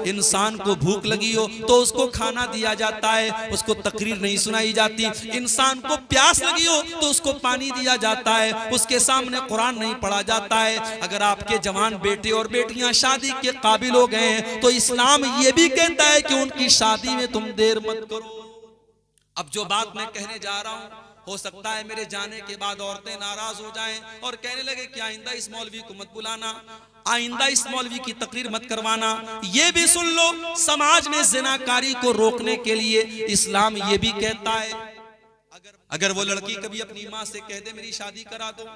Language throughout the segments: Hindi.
इंसान को भूख लगी हो तो उसको खाना दिया जाता है, उसको तकरीर नहीं सुनाई जाती। इंसान को प्यास लगी हो तो उसको पानी दिया जाता है, उसके सामने कुरान नहीं पढ़ा जाता है। अगर आपके जवान बेटे और बेटियां शादी के काबिल हो गए हैं तो इस्लाम ये भी कहता है कि उनकी शादी में तुम देर मत करो। अब जो बात मैं कहने जा रहा हूं, हो सकता है मेरे जाने के बाद औरतें नाराज हो जाएं और कहने लगे कि आइंदा इस मौलवी को मत बुलाना, आइंदा इस मौलवी की तकरीर मत करवाना। ये भी सुन लो, समाज में जिनाकारी को रोकने के लिए इस्लाम ये भी कहता है, अगर वो लड़की कभी अपनी माँ से कह दे मेरी शादी करा दो,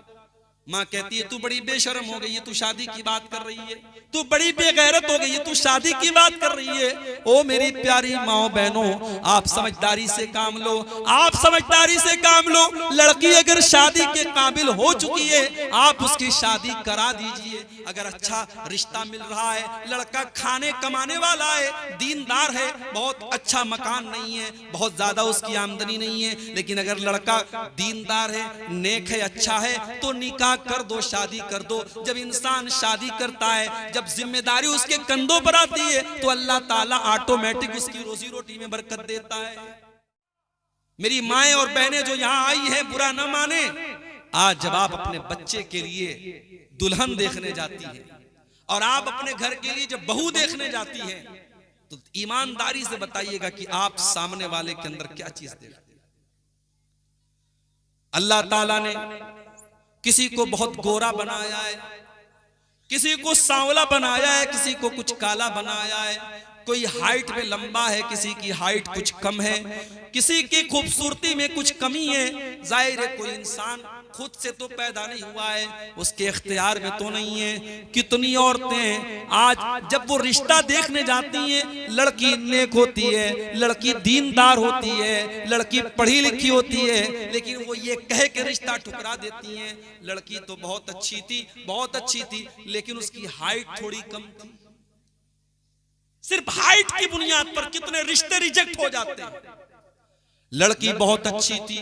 माँ कहती है तू बड़ी बेशर्म हो गई है, तू शादी की बात कर रही है, तू बड़ी बेगैरत हो गई है, तू शादी की बात कर रही है। ओ मेरी प्यारी माओ बहनों, आप समझदारी से काम लो, आप समझदारी से काम लो। लड़की अगर शादी के काबिल हो चुकी है, आप उसकी शादी करा दीजिए। अगर अच्छा रिश्ता मिल रहा है, लड़का खाने कमाने वाला है, दीनदार है, बहुत अच्छा मकान नहीं है, बहुत ज्यादा उसकी आमदनी नहीं है, लेकिन अगर लड़का दीनदार है, नेक है, अच्छा है, तो निकाह कर दो, शादी कर दो। जब इंसान शादी करता है, जब जिम्मेदारी उसके कंधों पर आती है, तो अल्लाह ताला ऑटोमेटिक उसकी रोजी रोटी में बरकत देता है। मेरी माएं और बहनें जो यहां आई हैं, बुरा न माने, आज जब आप अपने बच्चे के लिए दुल्हन देखने जाती है और आप अपने घर के लिए जब बहू देखने जाती है, तो ईमानदारी से बताइएगा कि आप सामने वाले के अंदर क्या चीज देखते हैं। अल्लाह ताला ने किसी को बहुत गोरा बनाया है, किसी को सांवला बनाया है, किसी को कुछ काला बनाया है, कोई हाइट में लंबा है, किसी की हाइट कुछ कम है, किसी की खूबसूरती में कुछ कमी है। जाहिर है कोई इंसान खुद से तो पैदा नहीं हुआ है, उसके इख्तियार में तो नहीं है। कितनी औरतें आज जब वो रिश्ता देखने जाती हैं, लड़की नेक होती है, लड़की दीनदार होती है, लड़की पढ़ी लिखी होती है, लेकिन वो ये कह के रिश्ता ठुकरा देती हैं, लड़की तो बहुत अच्छी थी, बहुत अच्छी थी, लेकिन उसकी हाइट थोड़ी कम थी। सिर्फ हाइट की बुनियाद पर कितने रिश्ते रिजेक्ट हो जाते हैं। लड़की बहुत अच्छी थी,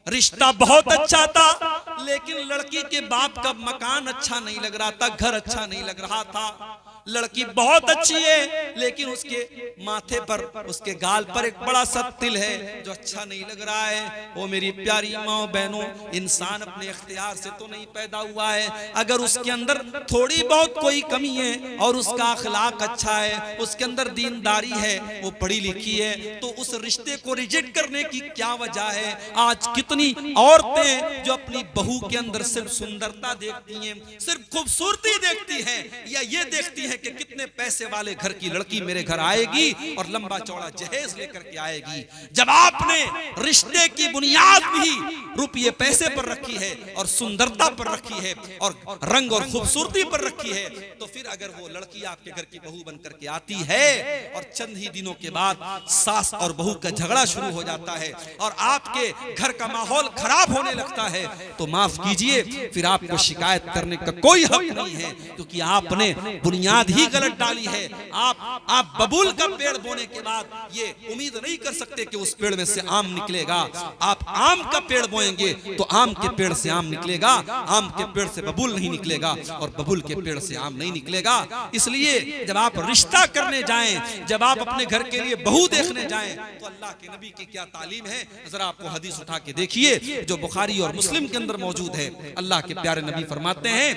रिश्ता बहुत अच्छा था, लेकिन लड़की के बाप का मकान अच्छा नहीं लग रहा था, घर अच्छा नहीं लग रहा था। लड़की बहुत अच्छी है, लेकिन उसके माथे पर, उसके गाल पर एक बड़ा सा तिल है जो अच्छा नहीं लग रहा है। वो मेरी प्यारी माँ बहनों, इंसान अपने इख्तियार से तो नहीं पैदा हुआ है। अगर उसके अंदर थोड़ी बहुत कोई कमी है और उसका अखलाक अच्छा है, उसके अंदर दीनदारी है, वो पढ़ी लिखी है, तो उस रिश्ते को रिजेक्ट करने की क्या वजह है। आज कितनी औरतें जो अपनी बहू के अंदर सिर्फ सुंदरता देखती हैं, सिर्फ खूबसूरती देखती हैं, या ये देखती है कि कितने पैसे वाले घर की लड़की मेरे घर आएगी और लंबा चौड़ा जहेज लेकर के आएगी। जब आपने रिश्ते की बुनियाद भी रुपये पैसे पर रखी है और सुंदरता पर रखी है और रंग और खूबसूरती पर रखी है, तो फिर अगर वो लड़की आपके घर की बहू बनकर के आती है और चंद ही दिनों के बाद सास और बहू का झगड़ा शुरू हो जाता है और आपके घर का माहौल खराब होने लगता है, तो माफ कीजिए, फिर आपको शिकायत करने का कोई हक नहीं है, क्योंकि आपने बुनियाद ही गलत डाली है। आप बबूल का पेड़ बोने के बाद ये उम्मीद नहीं कर सकते कि उस पेड़ में से आम निकलेगा। आप आम का पेड़ बोएंगे तो आम के पेड़ से आम निकलेगा, आम के पेड़ से बबूल नहीं निकलेगा और बबूल के पेड़ से आम नहीं निकलेगा। इसलिए जब आप रिश्ता करने जाएं, जब आप अपने घर के लिए बहू देखने जाएं, तो अल्लाह के नबी की क्या तालीम है, जरा आपको हदीस उठा के देखिए जो बुखारी और मुस्लिम के अंदर मौजूद है। अल्लाह के प्यारे नबी फरमाते हैं,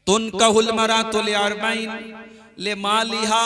तुनकाहुल मरातु लिअरबईन ले मालिहा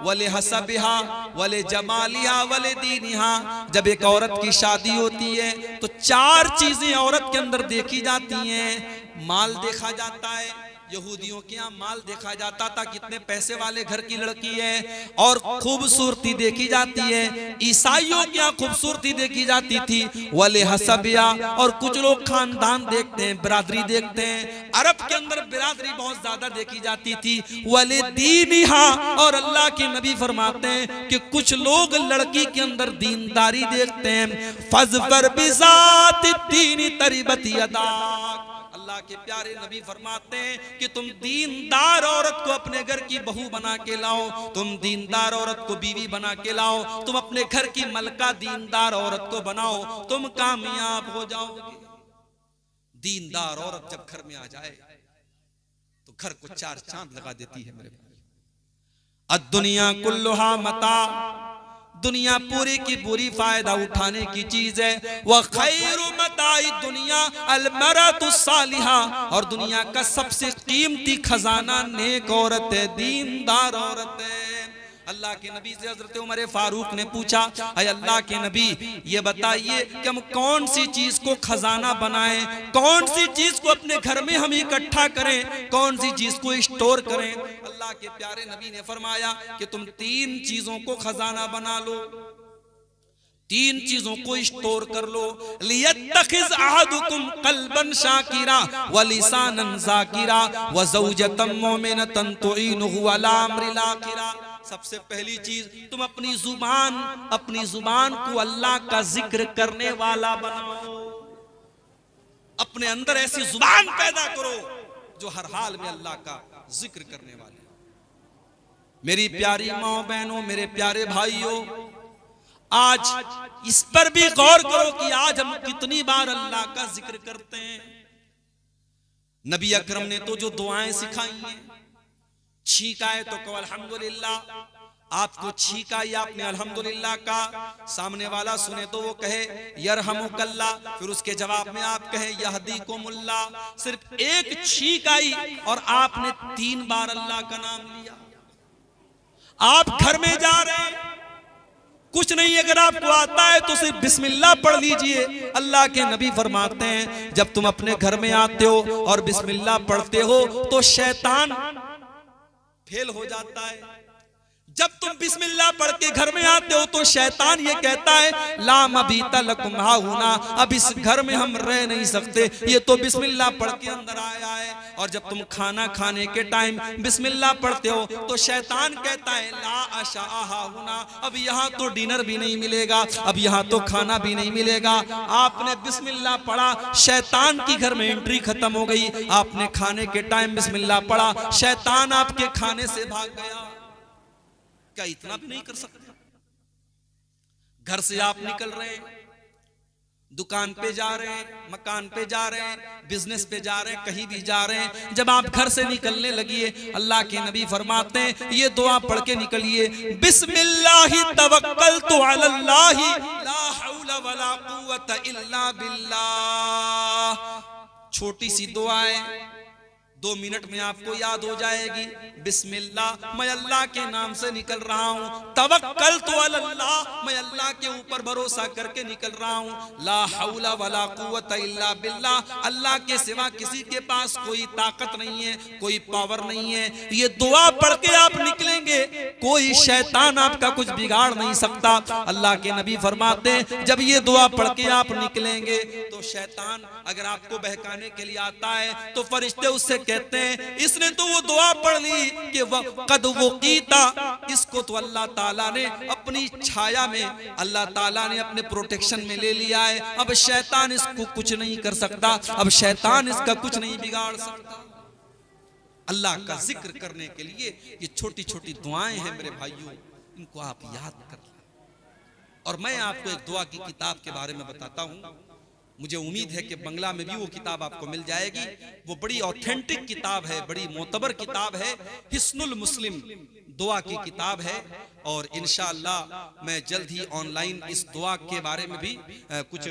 वले हसबिहा वले जमालिहा वले दीनिहा। जब एक औरत की शादी होती है तो चार चीजें औरत के अंदर देखी जाती हैं। माल देखा जाता है, यहूदियों के यहाँ माल देखा जाता था, कितने पैसे वाले घर की लड़की है, और खूबसूरती देखी जाती है। ईसाइयों के यहाँ खूबसूरती देखी जाती थी, वले हसबिया, और कुछ लोग खानदान देखते हैं, बिरादरी देखते हैं। अरब के अंदर बिरादरी बहुत ज्यादा देखी जाती थी। वले दीनिहा, और अल्लाह के नबी फरमाते हैं कि कुछ लोग लड़की के अंदर दीनदारी देखते हैं। फज़फर बिज़ाति दीनी तरिबत यदाक। अल्लाह के प्यारे नबी फरमाते हैं कि तुम दीनदार औरत को अपने घर की बहू बना के लाओ, तुम दीनदार औरत को बीवी बना के लाओ, तुम अपने घर की मलका दीनदार औरत को बनाओ, तुम कामयाब हो जाओगे। दीनदार औरत जब घर में आ जाए तो घर को चार चांद लगा देती है मेरे भाई। अद्दुनिया कुल्लुहा मता, दुनिया पूरी की पूरी फायदा उठाने की चीज है। वह खैरु मताई दुनिया अलमरतु सालिहा, और दुनिया का सबसे कीमती खजाना नेक औरत है, दीनदार औरत है। अल्लाह के नबी से हजरत उमर फारूक ने पूछा, अय अल्लाह के नबी ये बताइए कि हम कौन सी चीज को खजाना बनाएं, कौन सी चीज को अपने घर में हम इकट्ठा करें, कौन सी चीज को स्टोर करें। अल्लाह के प्यारे नबी ने फरमाया कि तुम 3 चीजों को खजाना बना लो, 3 चीजों को स्टोर कर लो। लियत्तखिज़ अहदुकुम क़ल्बन शाकिरा व लिसानन ज़ाकिरा व ज़ौजतन मुमिनतन तुईनुहु अला अम्रिल आखिरा। सबसे पहली चीज, तुम अपनी जुबान को अल्लाह का जिक्र करने वाला बनाओ। अपने अंदर ऐसी जुबान पैदा करो जो हर हाल में अल्लाह का जिक्र करने वाली। मेरी प्यारी माँ बहनों, मेरे प्यारे भाइयों, आज इस पर भी गौर करो कि आज हम कितनी बार अल्लाह का जिक्र करते हैं। नबी अकरम ने तो जो दुआएं सिखाई हैं, छींक आए तो कहो अल्हम्दुलिल्लाह, आपको छींक आई आपने अल्हम्दुलिल्लाह का, सामने वाला सुने तो वो कहे यरहमुकल्लाह, फिर उसके जवाब में आप कहें यहदीकुमुल्लाह। सिर्फ एक छींक आई और आपने 3 बार अल्लाह का नाम लिया। आप घर में जा रहे हैं, कुछ नहीं अगर आपको आता है तो सिर्फ बिस्मिल्लाह पढ़ लीजिए। अल्लाह के नबी फरमाते हैं जब तुम अपने घर में आते हो और बिस्मिल्लाह पढ़ते हो तो शैतान फेल हो जाता है। जब तुम बिस्मिल्लाह पढ़ के घर में आते हो तो शैतान ये कहता है ला मबीता लकुम हाहुना, अब इस घर में हम रह नहीं सकते, ये तो बिस्मिल्लाह पढ़ के अंदर आया है। और जब तुम खाना खाने के टाइम बिस्मिल्लाह पढ़ते हो तो शैतान कहता है ला अशा हाहुना, अब यहाँ तो डिनर भी नहीं मिलेगा, अब यहाँ तो खाना भी नहीं मिलेगा। आपने बिस्मिल्लाह पढ़ा, शैतान की घर में एंट्री खत्म हो गई। आपने खाने के टाइम बिस्मिल्लाह पढ़ा, शैतान आपके खाने से भाग गया। क्या इतना भी नहीं कर सकते? घर से आप निकल रहे हैं, दुकान पे जा रहे हैं, मकान पे जा रहे हैं, बिजनेस पे जा रहे हैं, कहीं भी जा रहे हैं, जब आप घर से निकलने लगिए अल्लाह के नबी फरमाते हैं ये दुआ पढ़ के निकलिए, बिस्मिल्लाहि तवक्कलतु अलल्लाहि ला हौला वला कुव्वता इल्ला बिल्लाह। छोटी सी दुआ है, 2 मिनट में आपको याद हो जाएगी। बिस्मिल्लाह, मैं अल्लाह के नाम से निकल रहा हूँ। तवक्कलतु अलल्लाह, मैं अल्लाह के ऊपर भरोसा करके निकल रहा हूँ। ला हौला वला कुव्वता इल्ला बिल्लाह, अल्लाह के सिवा किसी के पास कोई ताकत नहीं है, कोई पावर नहीं है। ये दुआ पढ़ के आप निकलेंगे, कोई शैतान आपका कुछ बिगाड़ नहीं सकता। अल्लाह के नबी फरमाते हैं जब ये दुआ पढ़ के आप निकलेंगे तो शैतान अगर आपको बहकाने के लिए आता है तो फरिश्ते उससे कहते हैं इसने तो वो दुआ पढ़ ली कि कद वो कीता, इसको तो अल्लाह ताला ने अपनी छाया में, अल्लाह ताला ने अपने प्रोटेक्शन में ले लिया है, अब शैतान इसको कुछ नहीं कर सकता, अब शैतान इसका कुछ नहीं बिगाड़ सकता। अल्लाह का जिक्र करने के लिए ये छोटी छोटी दुआएं हैं मेरे भाइयों, इनको आप याद कर लें। और मैं आपको एक दुआ की किताब के बारे में बताता हूं, मुझे उम्मीद है कि बंगला में भी वो किताब आपको मिल जाएगी। वो बड़ी ऑथेंटिक किताब है, बड़ी मोतबर किताब है, हिस्नुल मुस्लिम दुआ की किताब है। और इंशाअल्लाह मैं जल्द ही ऑनलाइन इस दुआ के बारे में भी कुछ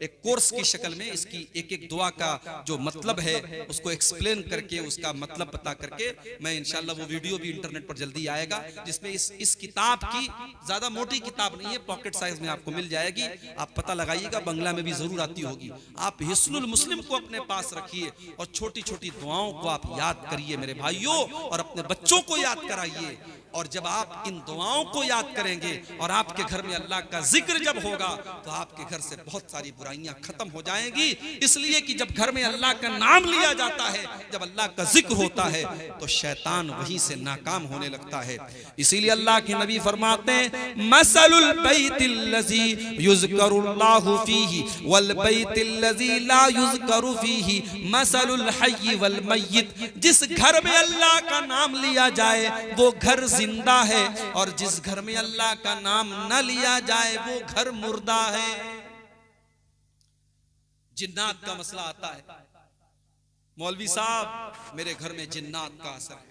एक कोर्स की शक्ल में इसकी एक एक दुआ का जो मतलब है उसको एक्सप्लेन करके, उसका मतलब पता करके मैं इंशाअल्लाह वो वीडियो भी इंटरनेट पर जल्दी आएगा, जिसमें इस किताब की ज्यादा मोटी किताब नहीं है, पॉकेट साइज में आपको मिल जाएगी। आप पता लगाइएगा, बंगला में भी जरूर आती होगी। आप हिस्नुल मुस्लिम को अपने पास रखिए और छोटी छोटी दुआओं को आप याद करिए मेरे भाइयों, और अपने बच्चों को याद कराइए। और जब आप इन दुआओं को याद करेंगे और आपके घर में अल्लाह का जिक्र जब होगा तो आपके घर से बहुत सारी बुराइयां खत्म हो जाएंगी। इसलिए कि जब घर में अल्लाह का नाम लिया जाता है, जब अल्लाह का जिक्र होता है तो शैतान वहीं से नाकाम होने लगता है। इसीलिए अल्लाह के नबी फरमाते हैं मसलुल बैतिल लज़ी युज़करुल्लाहु फीही वल बैतिल लज़ी ला युज़करु फीही मसलुल हय्य वल मय्यित। जिस घर में अल्लाह का नाम लिया जाए वो घर जिंदा है, और जिस घर में अल्लाह का नाम न लिया जाए वो घर मुर्दा है। जिन्नात का मसला आता है, मौलवी साहब मेरे घर में जिन्नात का असर है,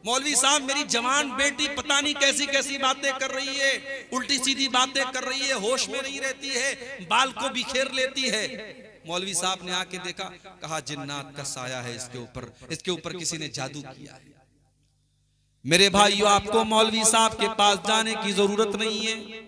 मौलवी साहब मेरी जवान बेटी पता नहीं कैसी कैसी बातें कर रही है, उल्टी सीधी बातें कर रही है, होश में नहीं रहती है, बाल को बिखेर लेती है। मौलवी साहब ने आके देखा, कहा जिन्नात का साया है इसके ऊपर किसी ने जादू किया है। मेरे भाइयों, आपको मौलवी साहब के पास जाने की जरूरत नहीं है।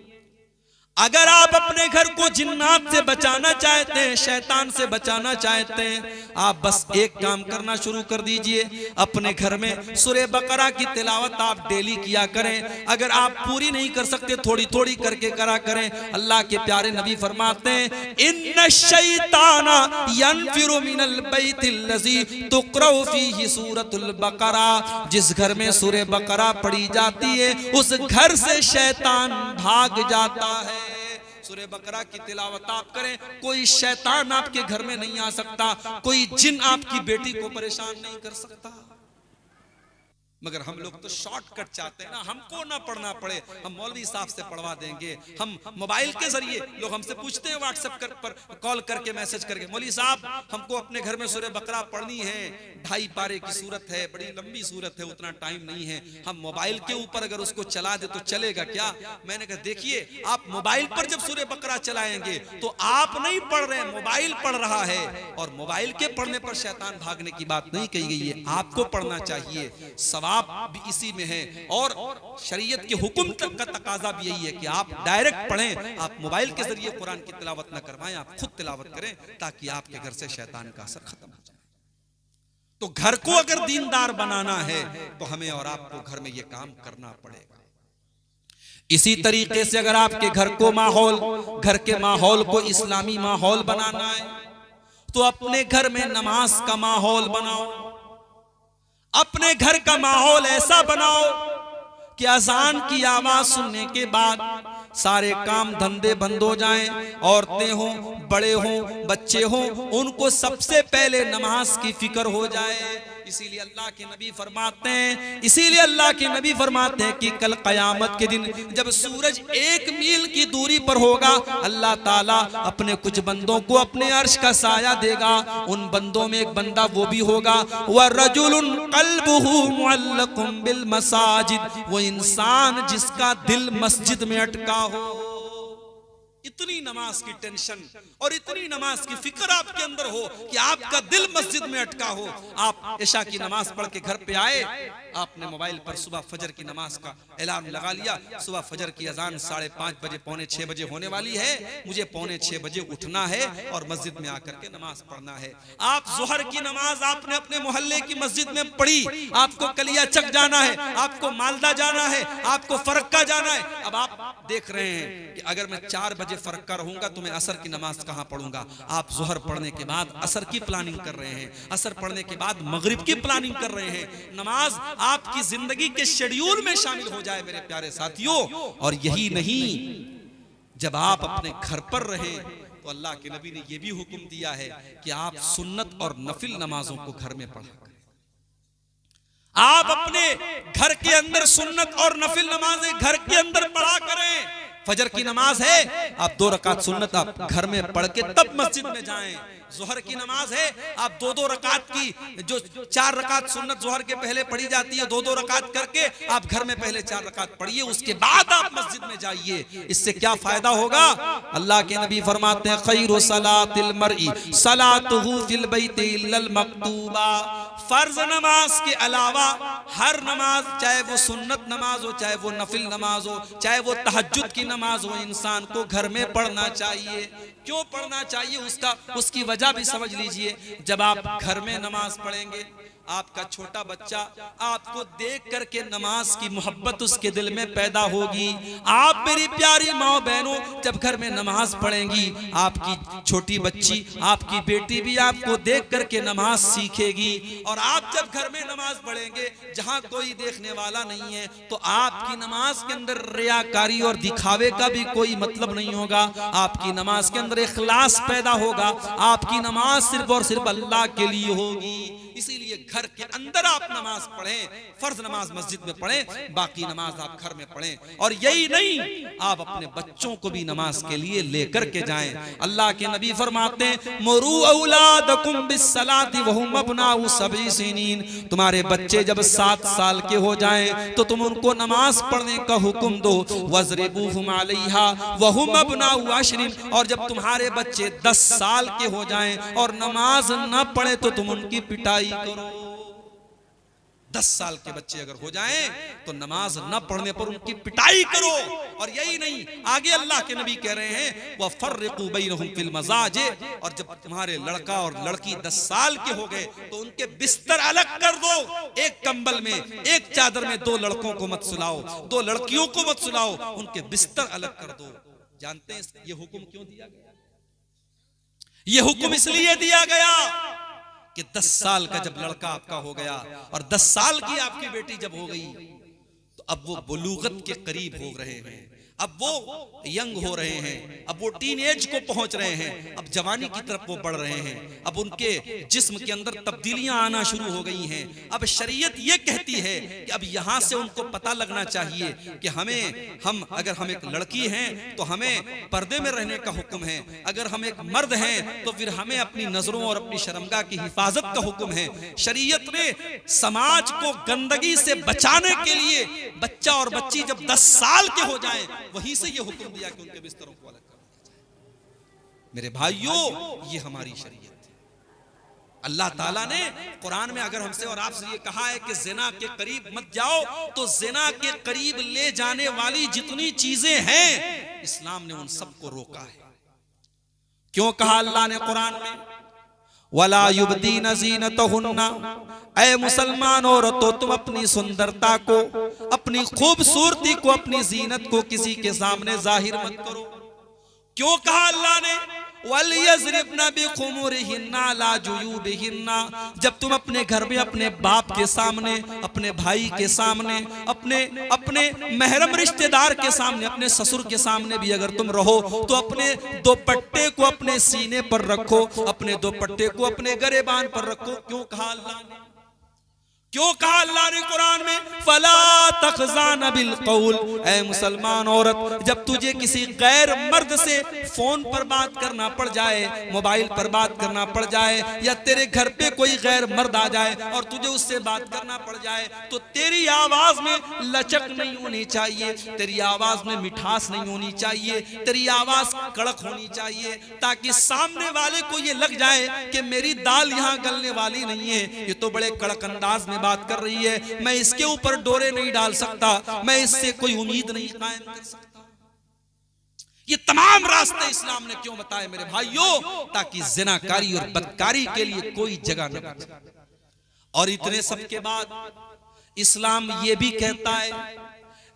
अगर आप अपने घर को जिन्नात से बचाना चाहते हैं, शैतान से बचाना चाहते हैं, आप बस एक काम करना शुरू कर दीजिए। अपने घर में सूरह बकरा की तिलावत आप डेली किया करें। अगर आप पूरी नहीं कर सकते, थोड़ी थोड़ी करके करा करें। अल्लाह के प्यारे नबी फरमाते हैं, इन्ना शैताना यनफिरु मिनल बैतिल लज़ी तुक़रअ फ़ीही सूरतुल बकरा। जिस घर में सूरह बकरा पढ़ी जाती है, उस घर से शैतान भाग जाता है। सूरह बकरा की तिलावत आप करें, कोई शैतान आपके घर में नहीं आ सकता, कोई जिन आपकी बेटी को परेशान नहीं कर सकता। मगर हम लोग तो शॉर्टकट चाहते हैं ना, हमको ना पढ़ना पड़े, हम मौलवी साहब से पढ़वा देंगे। हम मोबाइल के जरिए, लोग हमसे पूछते हैं व्हाट्सएप पर कॉल करके, मैसेज करके, मौलवी साहब हमको अपने घर में सूरह बकरा पढ़नी है, 2.5 पारे की सूरत है, बड़ी लंबी सूरत है, उतना टाइम नहीं है, हम मोबाइल के ऊपर अगर उसको चला दे तो चलेगा क्या? मैंने कहा देखिए, आप मोबाइल पर जब सूरह बकरा चलाएंगे तो आप नहीं पढ़ रहे हैं, मोबाइल पढ़ रहा है। और मोबाइल के पढ़ने पर शैतान भागने की बात नहीं कही गई है, आपको पढ़ना चाहिए। सवाब भी इसी में है और शरीयत के हुक्म तक का तकाजा भी यही है कि आप डायरेक्ट पढ़ें, आप मोबाइल के जरिए कुरान की तिलावत न करवाएं, आप खुद तिलावत करें, ताकि आपके घर से शैतान का असर खत्म हो जाए। तो घर को अगर दीनदार बनाना है तो हमें और आपको घर में यह काम करना पड़ेगा। इसी तरीके से अगर आपके घर को घर के माहौल को इस्लामी माहौल बनाना है तो अपने घर में नमाज का माहौल बनाओ। अपने घर का माहौल ऐसा बनाओ कि अजान की आवाज सुनने के बाद सारे काम धंधे बंद हो जाएं, औरतें हों, बड़े हों, बच्चे हों, उनको सबसे पहले नमाज की फिक्र हो जाए। इसीलिए अल्लाह के नबी फरमाते हैं कि कल कयामत के दिन जब सूरज 1 मील की दूरी पर होगा, अल्लाह ताला अपने कुछ बंदों को अपने अर्श का साया देगा। उन बंदों में एक बंदा वो भी होगा, व रजुलुन क़ल्बुहु मुअल्लक़ुन बिल मसाजिद, वो इंसान जिसका दिल मस्जिद में अटका हो। इतनी नमाज की टेंशन और इतनी नमाज की फिक्र आपके अंदर हो कि आपका दिल मस्जिद में अटका हो। आप इशा की नमाज पढ़ के घर पे आए, आपने मोबाइल पर सुबह फजर की नमाज का अलार्म लगा लिया, सुबह फजर की अजान 5:30 बजे, 5:45 बजे होने वाली है, मुझे 5:45 बजे उठना है और मस्जिद में आकर के नमाज पढ़ना है। आप जोहर की नमाज आपने अपने मोहल्ले की मस्जिद में पढ़ी, आपको कलिया चक जाना है, आपको मालदा जाना है, आपको फरक्का जाना है। अब आप देख रहे हैं कि अगर मैं 4 बजे फरक्का रहूंगा तो मैं असर की नमाज कहां पढ़ूंगा? आप जोहर पढ़ने के बाद असर की प्लानिंग कर रहे हैं, असर पढ़ने के बाद मगरिब की प्लानिंग कर रहे हैं। नमाज आपकी जिंदगी के शेड्यूल में शामिल हो जाए मेरे प्यारे साथियों। और यही नहीं, जब आप अपने घर पर रहे तो अल्लाह के नबी ने यह भी हुक्म दिया है कि आप सुन्नत और नफिल नमाजों को घर में पढ़ा करें। आप अपने घर के अंदर सुन्नत और नफिल नमाजें घर के अंदर पढ़ा करें। फजर की नमाज है, आप 2 रकात सुन्नत आप घर में पढ़ के तब मस्जिद में जाएं। जोहर की नमाज है, आप 2-2 रकात की, जो 4 रकात सुन्नत जोहर के पहले पढ़ी जाती है, 2-2 रकात करके आप घर में पहले 4 रकात पढ़िए, उसके बाद आप मस्जिद में जाइए। इससे क्या फायदा होगा? अल्लाह के नबी फरमाते हैं, खैरु सलातिल मरई सलातुहु फिल बैति इल्लल मक्तूबा। फर्ज नमाज के अलावा हर नमाज, चाहे वो सुन्नत नमाज हो, चाहे वो नफिल नमाज हो, चाहे वो तहज्जुद की नमाज हो, इंसान को घर में पढ़ना चाहिए। क्यों पढ़ना चाहिए उसकी वजह भी समझ लीजिए। जब आप घर में नमाज पढ़ेंगे, आपका छोटा बच्चा आपको देख करके नमाज की मोहब्बत उसके दिल में पैदा होगी। आप मेरी प्यारी माँ बहनों जब घर में नमाज पढ़ेंगी, आपकी छोटी बच्ची, आपकी बेटी भी आपको देख करके नमाज सीखेगी। और आप जब घर में नमाज पढ़ेंगे जहाँ कोई देखने वाला नहीं है, तो आपकी नमाज के अंदर रियाकारी और दिखावे का भी कोई मतलब नहीं होगा। आपकी नमाज के अंदर इखलास पैदा होगा, आपकी नमाज सिर्फ और सिर्फ अल्लाह के लिए होगी। इसीलिए घर के अंदर आप नमाज पढ़ें, फर्ज नमाज मस्जिद में पढ़ें, बाकी नमाज आप घर में पढ़ें। और यही नहीं, आप अपने बच्चों को भी नमाज के लिए लेकर के जाएं। अल्लाह के नबी फरमाते हैं मुरू औलादकुम बिस्सलाति वहुम अब्नाउ सबई सिनीन, तुम्हारे बच्चे जब 7 साल के हो जाएं तो तुम उनको नमाज पढ़ने का हुक्म दो। वज़रिबूहुम अलैहा वहुम अब्नाउ अशरिन, और जब तुम्हारे बच्चे 10 साल के हो जाएं और नमाज न पढ़े तो तुम उनकी पिटाई करो। 10 साल के बच्चे अगर हो जाएं तो नमाज न पढ़ने पर उनकी पिटाई करो। और यही नहीं, आगे अल्लाह के नबी कह रहे हैं वफ़र्रिक़ू बैनहुम फिल मज़ाजे, और जब तुम्हारे लड़का और लड़की 10 साल के हो गए तो उनके बिस्तर अलग कर दो। एक कंबल में, एक चादर में 2 लड़कों को मत सुलाओ, 2 लड़कियों को मत सुलाओ, उनके बिस्तर अलग कर दो। जानते हैं ये हुक्म क्यों दिया गया? ये हुक्म इसलिए दिया गया कि 10 साल का जब लड़का आपका हो गया और 10 साल की आपकी बेटी जब हो गई तो अब वो बुलूगत के करीब हो रहे हैं, अब वो यंग हो रहे हैं, अब वो टीन एज को पहुंच रहे हैं, अब जवानी की तरफ वो बढ़ रहे हैं, अब उनके जिस्म के अंदर तब्दीलियां आना शुरू हो गई हैं। अब शरीयत ये कहती है कि अब यहां से उनको पता लगना चाहिए कि अगर हम एक लड़की हैं तो हमें पर्दे में रहने का हुक्म है, अगर हम एक मर्द हैं तो फिर हमें अपनी नजरों और अपनी शर्मगाह की हिफाजत का हुक्म है। शरीयत ने समाज को गंदगी से बचाने के लिए बच्चा और बच्ची जब 10 साल के हो जाएं वहीं से ये हुक्म दिया कि उनके बिस्तरों को अलग कर दिया जाए। मेरे भाइयों, ये हमारी शरीयत है। अल्लाह ताला ने कुरान में अगर हमसे और आपसे ये कहा है कि ज़िना के करीब मत जाओ, तो ज़िना के करीब ले जाने वाली जितनी चीजें हैं इस्लाम ने उन सबको रोका है। क्यों कहा अल्लाह ने कुरान में वला युबदीन ज़ीनतहुन्ना, ऐ मुसलमान औरतों तुम अपनी सुंदरता को, अपनी खूबसूरती को, अपनी जीनत को किसी के सामने जाहिर मत करो। क्यों कहा अल्लाह ने वलियज़रिबना बिखुमुरिहिन्ना ला जुयूबिहिन्ना, जब तुम अपने घर में अपने बाप के सामने, अपने भाई के सामने, अपने महरम रिश्तेदार के सामने, अपने ससुर के सामने भी अगर तुम रहो तो अपने दुपट्टे को अपने सीने पर रखो, अपने दुपट्टे को अपने गरेबान पर रखो। क्यों कहा अल्लाह ने? क्यों कहा अल्लाह ने कुरान में फला तखज़ान बिल कौल, ऐ मुसलमान औरत जब तुझे किसी गैर मर्द से फोन पर बात करना पड़ जाए, मोबाइल पर बात करना पड़ जाए, या तेरे घर पे कोई गैर मर्द आ जाए और तुझे उससे बात करना पड़ जाए, तो तेरी आवाज में लचक नहीं होनी चाहिए, तेरी आवाज में मिठास नहीं होनी चाहिए, तेरी आवाज कड़क होनी चाहिए, ताकि सामने वाले को ये लग जाए कि मेरी दाल यहाँ गलने वाली नहीं है, ये तो बड़े कड़क अंदाज में बात कर रही है, मैं इसके ऊपर डोरे नहीं डाल सकता, मैं इससे कोई उम्मीद नहीं कायम कर सकता। ये तमाम रास्ते इस्लाम ने क्यों बताए मेरे भाइयों? ताकि ज़िनाकारी और बदकारी के लिए कोई जगह न बचे। और इतने सब के बाद इस्लाम ये भी कहता है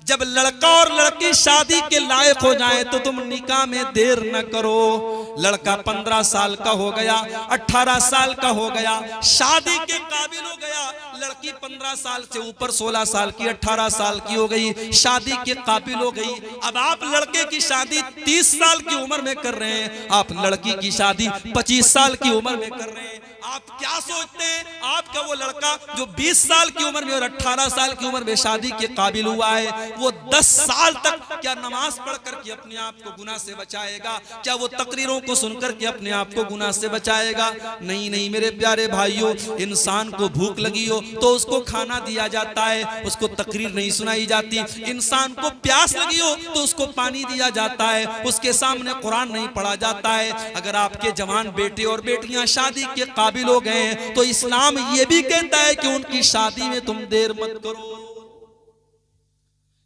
जब लड़का और लड़की शादी के लायक हो जाए तो तुम निकाह में देर न करो। लड़का 15 साल का हो गया, 18 साल का हो गया, शादी के काबिल हो गया, लड़की 15 साल से ऊपर 16 साल की, 18 साल की हो गई, शादी के काबिल हो गई। अब आप लड़के की शादी 30 साल की उम्र में कर रहे हैं, आप लड़की की शादी 25 साल की उम्र में कर रहे हैं। आप क्या सोचते हैं आपका वो लड़का जो 20 साल की उम्र में और 18 साल की उम्र में शादी के काबिल हुआ है, वो 10 साल तक क्या नमाज पढ़ करके अपने आप को गुनाह से बचाएगा? क्या वो तकरीरों को सुनकर के अपने आप को गुनाह से बचाएगा? नहीं नहीं मेरे प्यारे भाइयों, इंसान को भूख लगी हो तो उसको खाना दिया जाता है, उसको तकरीर नहीं सुनाई जाती। इंसान को प्यास लगी हो तो उसको पानी दिया जाता है, उसके सामने कुरान नहीं पढ़ा जाता है। अगर आपके जवान बेटे और बेटियां शादी के काबिल हो गए हैं तो इस्लाम ये भी कहता है कि उनकी शादी में तुम देर मत करो।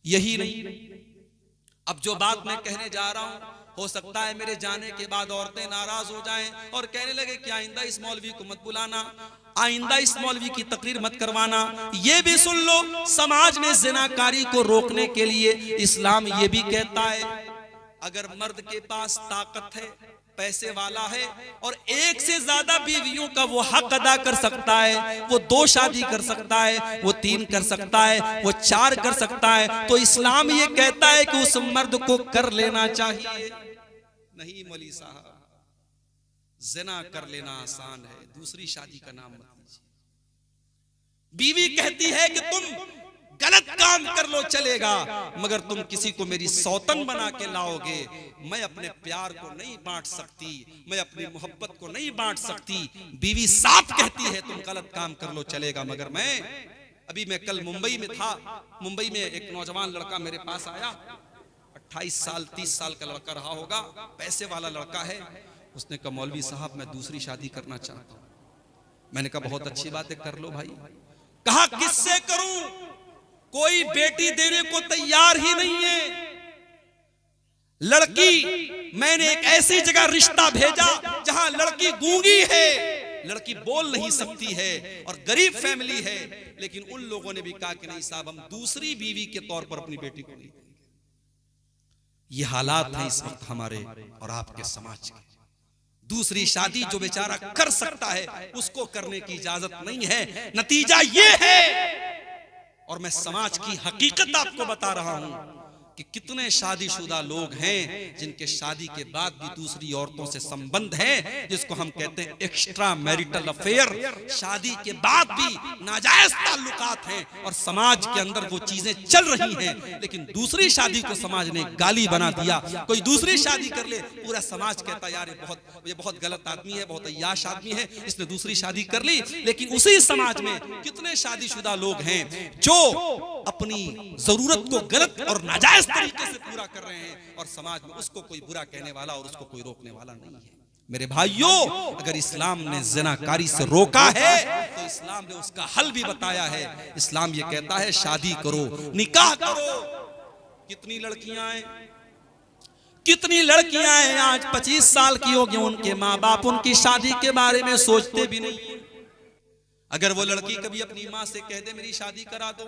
यही नहीं, अब जो बात मैं कहने जा रहा हूं हो सकता है मेरे जाने के बाद औरतें नाराज हो जाएं और कहने लगे कि आइंदा इस मौलवी को मत बुलाना, आइंदा इस मौलवी की तकरीर मत करवाना। ये भी सुन लो, समाज में ज़िनाकारी को रोकने के लिए इस्लाम ये भी कहता है अगर मर्द के पास ताकत है, पैसे वाला है और एक से ज्यादा बीवियों का वो हक अदा कर सकता है, वो 2 शादी कर सकता है, वो 3 कर सकता है, वो 4 कर सकता है, तो इस्लाम ये कहता है कि उस मर्द को कर लेना चाहिए। नहीं मौलवी साहब, ज़िना कर लेना आसान है, दूसरी शादी का नाम मत लीजिए। बीवी कहती है कि तुम गलत काम कर लो चलेगा, मगर तुम किसी को मेरी सौतन बना के लाओगे, मैं अपने प्यार को नहीं बांट सकती, मैं अपनी मोहब्बत को नहीं बांट सकती। बीवी साफ कहती है तुम गलत काम कर लो चलेगा, मगर मैं कल मुंबई में था। मुंबई में एक नौजवान लड़का मेरे पास आया, 28 साल 30 साल का लड़का रहा होगा, पैसे वाला लड़का है। उसने कहा मौलवी साहब मैं दूसरी शादी करना चाहता हूं। मैंने कहा बहुत अच्छी बात है, कर लो भाई। कहा किससे करूं, कोई बेटी देने को तैयार ही नहीं है। लड़की, मैंने एक ऐसी जगह रिश्ता भेजा जहां लड़की गूंगी है, लड़की बोल नहीं सकती है और गरीब फैमिली है, लेकिन उन लोगों ने भी कहा कि नहीं साहब हम दूसरी बीवी के तौर पर अपनी बेटी को नहीं देंगे। ये हालात हैं इस वक्त हमारे और आपके समाज के। दूसरी शादी जो बेचारा कर सकता है उसको करने की इजाजत नहीं है। नतीजा ये है, और मैं समाज की हकीकत आपको बता रहा हूं कि कितने शादीशुदा लोग हैं जिनके शादी के बाद भी दूसरी औरतों से संबंध है, जिसको हम कहते हैं एक्स्ट्रा मैरिटल अफेयर। शादी के बाद भी नाजायज ताल्लुकात हैं और समाज के अंदर वो चीजें चल रही हैं, लेकिन दूसरी शादी को समाज ने गाली बना दिया। कोई दूसरी शादी कर ले, पूरा समाज कहता यार ये बहुत गलत आदमी है, बहुत अय्याश आदमी है, इसने दूसरी शादी कर ली। लेकिन उसी समाज में कितने शादीशुदा लोग हैं जो अपनी जरूरत को गलत और नाजायज तरीके से पूरा कर रहे हैं और समाज में उसको कोई बुरा कहने वाला और उसको कोई रोकने वाला नहीं है। मेरे भाइयों, अगर इस्लाम ने ज़िनाकारी से रोका है तो इस्लाम ने उसका हल भी बताया है। इस्लाम ये कहता है शादी करो, निकाह करो। कितनी लड़कियां हैं आज 25 साल की होगी, उनके माँ बाप उनकी शादी के बारे में सोचते भी नहीं। अगर वो लड़की कभी अपनी माँ से कह दे मेरी शादी करा दो,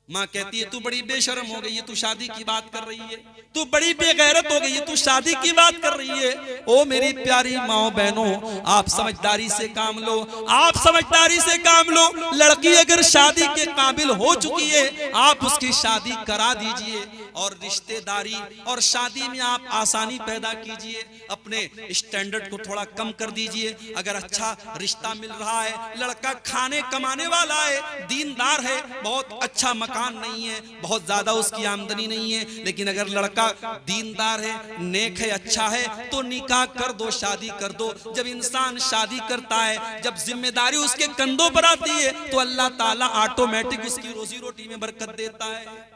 माँ कहती है तू बड़ी बेशर्म हो गई है, तू शादी की बात कर रही है, तू बड़ी बेगैरत हो गई है, तू शादी की बात कर रही है। ओ मेरी प्यारी माओ बहनों, आप समझदारी से काम लो, आप समझदारी से काम लो। लड़की अगर शादी के काबिल हो चुकी है, आप उसकी शादी करा दीजिए और रिश्तेदारी और शादी में आप आसानी पैदा कीजिए, अपने स्टैंडर्ड को थोड़ा कम कर दीजिए। अगर अच्छा रिश्ता मिल रहा है, लड़का खाने कमाने वाला है, दीनदार है, बहुत अच्छा मकान नहीं है, बहुत ज्यादा उसकी आमदनी नहीं है, लेकिन अगर लड़का दीनदार है, नेक है, अच्छा है, तो निकाह कर दो, शादी कर दो। जब इंसान शादी करता है, जब जिम्मेदारी उसके कंधों पर आती है, तो अल्लाह ताला ऑटोमेटिक उसकी रोजी रोटी में बरकत देता है।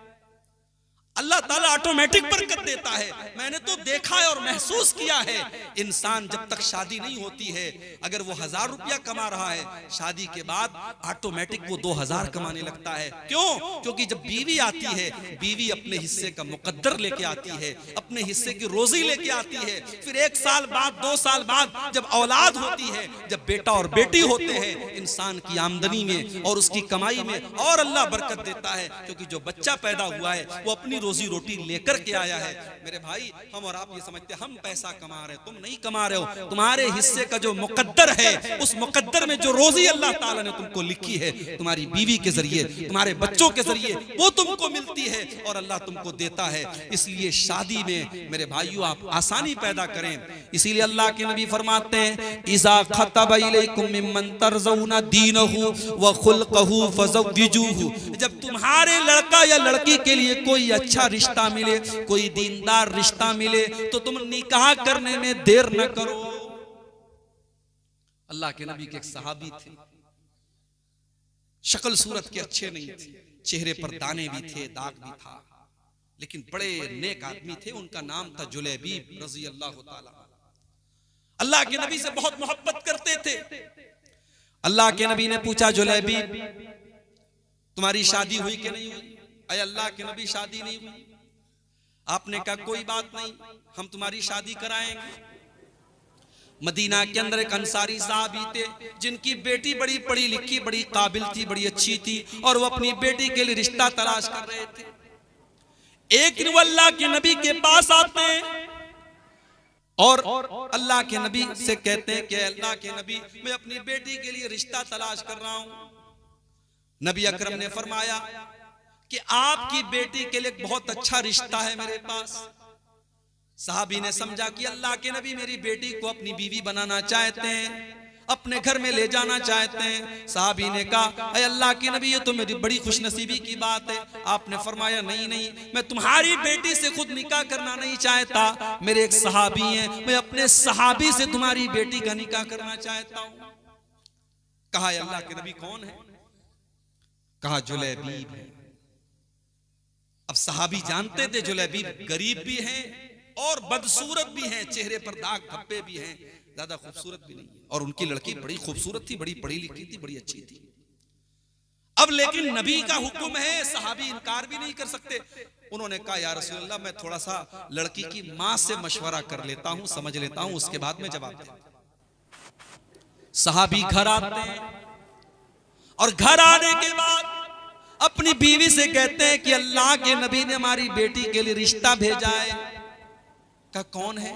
अल्लाह ताला ऑटोमेटिक बरकत देता है। मैंने तो देखा है और महसूस किया है, इंसान जब तक शादी नहीं होती है, अगर वो 1000 रुपया कमा रहा है, शादी के बाद ऑटोमेटिक वो 2000 कमाने लगता है। क्यों? क्योंकि जब बीवी आती है, बीवी अपने हिस्से का मुकद्दर लेके आती है, अपने हिस्से की रोजी लेके आती है। फिर 1 साल बाद, 2 साल बाद जब औलाद होती है, जब बेटा और बेटी होते हैं, इंसान की आमदनी में और उसकी कमाई में और अल्लाह बरकत देता है, क्योंकि जो बच्चा पैदा हुआ है वो अपनी रोजी रोटी लेकर के आया है। मेरे भाई, हम और आप ये समझते हैं हम पैसा कमा रहे, तुम नहीं कमा रहे हो। तुम्हारे हिस्से का जो मुकद्दर है, उस मुकद्दर में जो रोजी अल्लाह ताला ने तुमको लिखी है, तुम्हारी बीवी के जरिए, तुम्हारे बच्चों के जरिए, वो तुमको मिलती है और अल्लाह तुमको देता है। इसलिए शादी में मेरे भाइयों आप आसानी पैदा करें। इसीलिए अल्लाह के नबी फरमाते हैं, इज़ा खतब इलैकुम मिम्मन तर्ज़ौना दीनहु व खुल्क़हु फज़व्विजूहु। जब तुम्हारे लड़का या लड़की के लिए कोई अच्छा रिश्ता मिले, कोई दीनदार रिश्ता मिले, तो तुम निकाह करने में देर न करो। अल्लाह के नबी के एक सहाबी थे, शक्ल सूरत के अच्छे नहीं थे, चेहरे पर दाने भी थे, दाग भी था, लेकिन बड़े नेक आदमी थे। उनका नाम था जुलैबीब रज़ी अल्लाह ताला। अल्लाह के नबी से बहुत मोहब्बत करते थे। अल्लाह के नबी ने पूछा, जुलैबीब तुम्हारी शादी हुई कि नहीं हुई? अरे अल्लाह के नबी शादी नहीं हुई। आपने कहा कोई बात नहीं, हम तुम्हारी शादी कराएंगे। मदीना के अंदर एक अंसारी साहबी थे, जिनकी बेटी बड़ी पढ़ी लिखी, बड़ी काबिल थी, बड़ी अच्छी थी, और वो अपनी बेटी के लिए रिश्ता तलाश कर रहे थे। एक दिन वो अल्लाह के नबी के पास आते हैं और अल्लाह के नबी से कहते हैं कि अल्लाह के नबी, मैं अपनी बेटी के लिए रिश्ता तलाश कर रहा हूं। नबी अकरम ने फरमाया कि आपकी बेटी के लिए बहुत अच्छा रिश्ता है मेरे पास। साहबी ने समझा कि अल्लाह के नबी मेरी बेटी को अपनी बीवी बनाना चाहते हैं। अपने घर में ले जाना चाहते हैं। साहबी ने कहा, अरे अल्लाह के नबी, ये तो मेरी बड़ी खुशनसीबी की बात है। आपने फरमाया, नहीं नहीं, मैं तुम्हारी बेटी से खुद निकाह करना नहीं चाहता, मेरे एक सहाबी हैं, मैं अपने सहाबी से तुम्हारी बेटी का निकाह करना चाहता हूं। कहा, अल्लाह के नबी कौन है? कहा, जुलैबीब है। अब सहाबी जानते थे जुलैबीब गरीब भी हैं और बदसूरत भी हैं, चेहरे पर दाग धब्बे भी हैं, ज्यादा खूबसूरत भी नहीं है। और उनकी लड़की बड़ी खूबसूरत थी, बड़ी पढ़ी लिखी थी, बड़ी अच्छी थी। अब लेकिन नबी का हुक्म है, सहाबी इनकार भी नहीं कर सकते। उन्होंने कहा, या रसूल अल्लाह, मैं थोड़ा सा लड़की की मां से मशवरा कर लेता हूं, समझ लेता हूं, उसके बाद में जवाब देता हूं। सहाबी घर आते हैं और घर आने के बाद अपनी बीवी से कहते हैं कि अल्लाह के नबी ने हमारी बेटी के लिए रिश्ता भेजा है। कहा, कौन है?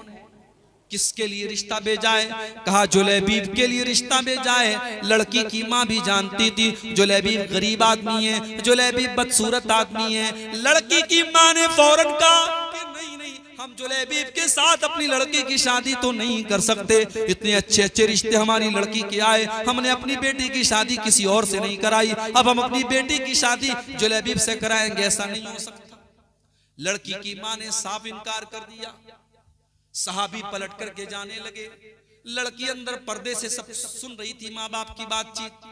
किसके लिए रिश्ता भेजा है? कहा, जुलैबीब के लिए रिश्ता भेजा है। लड़की की माँ भी जानती थी जुलैबीब गरीब आदमी है, जुलैबीब बदसूरत आदमी है। लड़की की माँ ने फौरन कहा कि नहीं नहीं, हम जुलैबीब के साथ अपनी लड़की की शादी तो नहीं कर सकते, इतने अच्छे अच्छे रिश्ते हमारी लड़की के आए, हमने अपनी बेटी की शादी किसी और से नहीं कराई, अब हम अपनी बेटी की शादी जुलैबीब से कराएंगे, ऐसा नहीं हो सकता। लड़की की माँ ने साफ इनकार कर दिया। सहाबी पलट करके जाने लगे। लड़की अंदर पर्दे से सब सुन रही थी माँ बाप की बातचीत।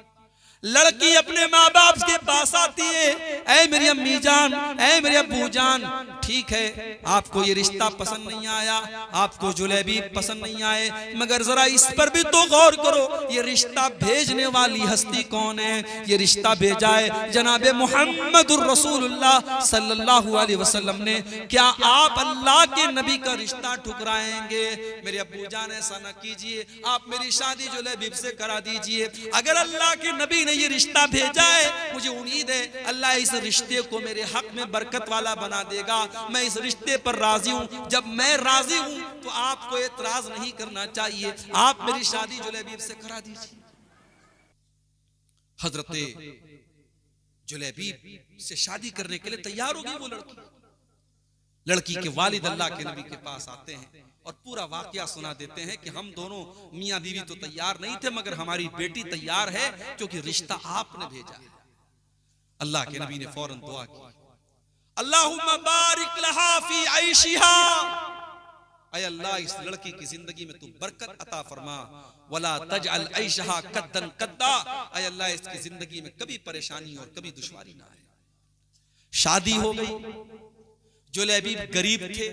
लड़की अपने माँ बाप के पास आती है, ऐ मेरी अम्मी जान, ऐ मेरे अब्बू जान, ठीक है आपको ये रिश्ता पसंद नहीं आया, आपको जुलैबीब पसंद नहीं आए, मगर जरा इस पर भी तो गौर करो, ये रिश्ता भेजने वाली हस्ती कौन है? ये रिश्ता भेजा है जनाबे मुहम्मदुर रसूलुल्लाह सल्लल्लाहु अलैहि वसल्लम ने। क्या आप अल्लाह के नबी का रिश्ता ठुकराएंगे? मेरे अब्बू जान, ऐसा न कीजिए, आप मेरी शादी जुलैबीब से करा दीजिए। अगर अल्लाह के नबी ने ये रिश्ता भेजा है, मुझे उम्मीद है अल्लाह इस रिश्ते को मेरे हक में बरकत वाला बना देगा। मैं इस रिश्ते पर राजी हूं। जब मैं राजी हूं तो आपको एतराज नहीं करना चाहिए, आप मेरी शादी जुलैबीब से करा दीजिए। हजरते जुलैबीब से शादी करने के लिए तैयार हो गई वो लड़की। लड़की के वालिद अल्लाह के नबी के पास आते हैं और पूरा वाकया सुना देते हैं कि हम दोनों मियां बीवी तो तैयार नहीं थे, मगर हमारी बेटी तैयार है, क्योंकि रिश्ता आपने भेजा है। अल्लाह के नबी ने फौरन दुआ की, अल्लाहुम्मा बारिक लहा फी आइशिहा, ऐ अल्लाह इस लड़की की जिंदगी में तू बरकत अता फरमा, वला तजअल आइशहा कद्दन कद्दा, ऐ अल्लाह इसकी जिंदगी में कभी परेशानी और कभी दुश्वारी ना आए। शादी हो गई। जुलैबीब गरीब थे,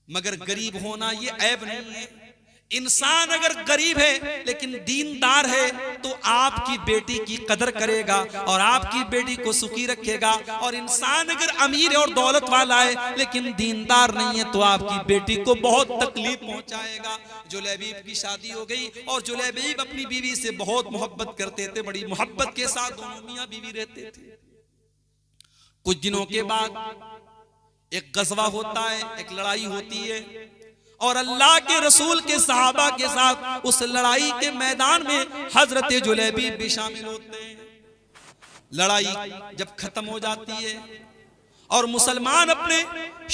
मगर गरीब होना ये ऐब नहीं है। इंसान अगर गरीब है लेकिन दीनदार है तो आपकी बेटी की कदर करेगा और आपकी बेटी को सुखी रखेगा। और इंसान अगर अमीर है और दौलत वाला है लेकिन दीनदार नहीं है तो आपकी बेटी को बहुत तकलीफ पहुंचाएगा। जुलैबीब की शादी हो गई और जुलैबीब अपनी बीवी से बहुत मोहब्बत करते थे, बड़ी मोहब्बत के साथ दोनों मियां बीवी रहते थे। कुछ दिनों के बाद एक गज़वा होता है, एक लड़ाई होती है और अल्लाह के रसूल के सहाबा के साथ उस लड़ाई के मैदान में हजरत जुलैबीब भी शामिल होते हैं। लड़ाई जब खत्म हो जाती है और मुसलमान अपने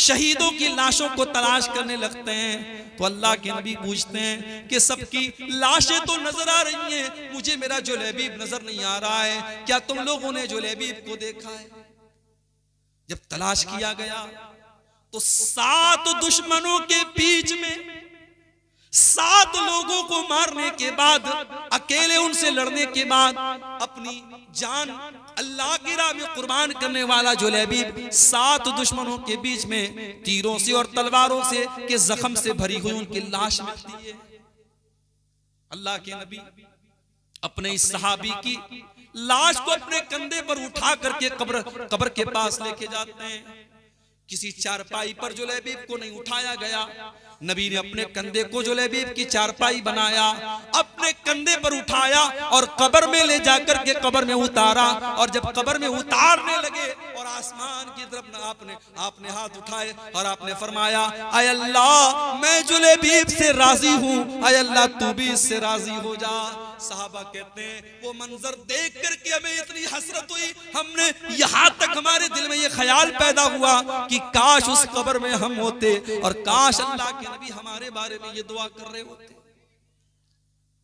शहीदों की लाशों को तलाश करने लगते हैं तो अल्लाह के नबी पूछते हैं कि सबकी लाशें तो नजर आ रही हैं, मुझे मेरा जुलैबीब नजर नहीं आ रहा है, क्या तुम लोगों ने जुलैबीब को देखा है? जब तलाश किया गया तो 7 दुश्मनों के बीच में 7 लोगों को मारने के बाद, अकेले उनसे लड़ने के बाद अपनी जान अल्लाह की राह में कुर्बान करने वाला जुलैबीब 7 दुश्मनों के बीच में तीरों से और तलवारों से के जख्म से भरी हुई उनकी लाश मिलती है। अल्लाह के नबी अपने इस सहाबी की लाश को अपने कंधे पर उठा करके कब्र के पास लेके जाते हैं। किसी चारपाई पर जुलैबीब को नहीं उठाया गया, नबी ने अपने कंधे को जुलैबीब की चारपाई बनाया, अपने कंधे पर उठाया और कब्र में ले जाकर के कब्र में उतारा। और जब कब्र में उतारने लगे और आसमान की तरफ आपने हाथ उठाए और आपने फरमाया, ऐ अल्लाह मैं जुलैबीब से राजी हूँ, ऐ अल्लाह तू भी इससे राजी हो जा। साहबा कहते हैं वो मंजर देख करके हमें इतनी हसरत हुई, हमने यहाँ तक हमारे दिल में ये ख्याल पैदा हुआ कि काश उस कब्र में हम होते और काश अल्लाह के नबी हमारे बारे में ये दुआ कर रहे होते।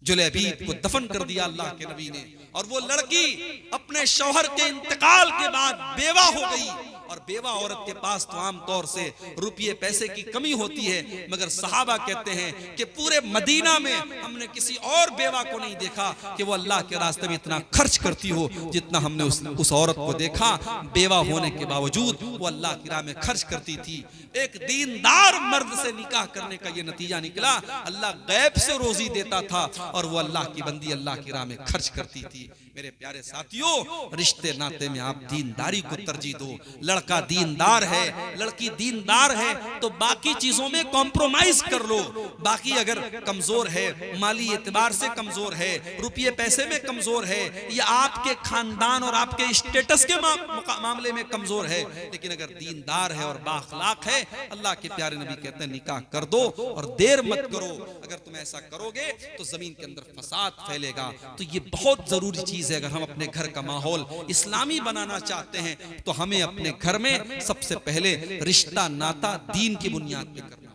जुलैबीब को दफन कर दिया अल्लाह के नबी ने। और वो लड़की अपने शौहर के इंतकाल के बाद बेवा हो गई। और बेवा औरत के पास तो आमतौर से रुपये पैसे की कमी होती है, मगर सहाबा कहते हैं कि पूरे मदीना में हमने किसी और बेवा को नहीं देखा कि वो अल्लाह के रास्ते में इतना खर्च करती हो जितना हमने उस औरत को देखा। बेवा होने के बावजूद वो अल्लाह की राह में खर्च करती थी। एक दीनदार मर्द से निकाह करने का ये नतीजा निकला, अल्लाह गैब से रोजी देता था और वो अल्लाह की बंदी अल्लाह की राह में खर्च करती थी। मेरे प्यारे साथियों, रिश्ते नाते में आप दीनदारी को तरजीह दो। लड़का दीनदार है, लड़की दीनदार है तो बाकी चीजों में कॉम्प्रोमाइज कर लो। बाकी अगर कमजोर है, माली एतबार से कमजोर है, रुपये पैसे में कमजोर है, या आपके खानदान और आपके स्टेटस के मामले में कमजोर है, लेकिन अगर दीनदार है और बाखलाक है, अल्लाह के प्यारे नबी कहते हैं निकाह कर दो और देर मत करो। अगर तुम ऐसा करोगे तो जमीन के अंदर फसाद फैलेगा। तो ये बहुत जरूरी चीज है। अगर हम अपने घर का माहौल इस्लामी बनाना चाहते हैं तो हमें अपने घर में सबसे पहले रिश्ता नाता दीन की बुनियाद पे करना।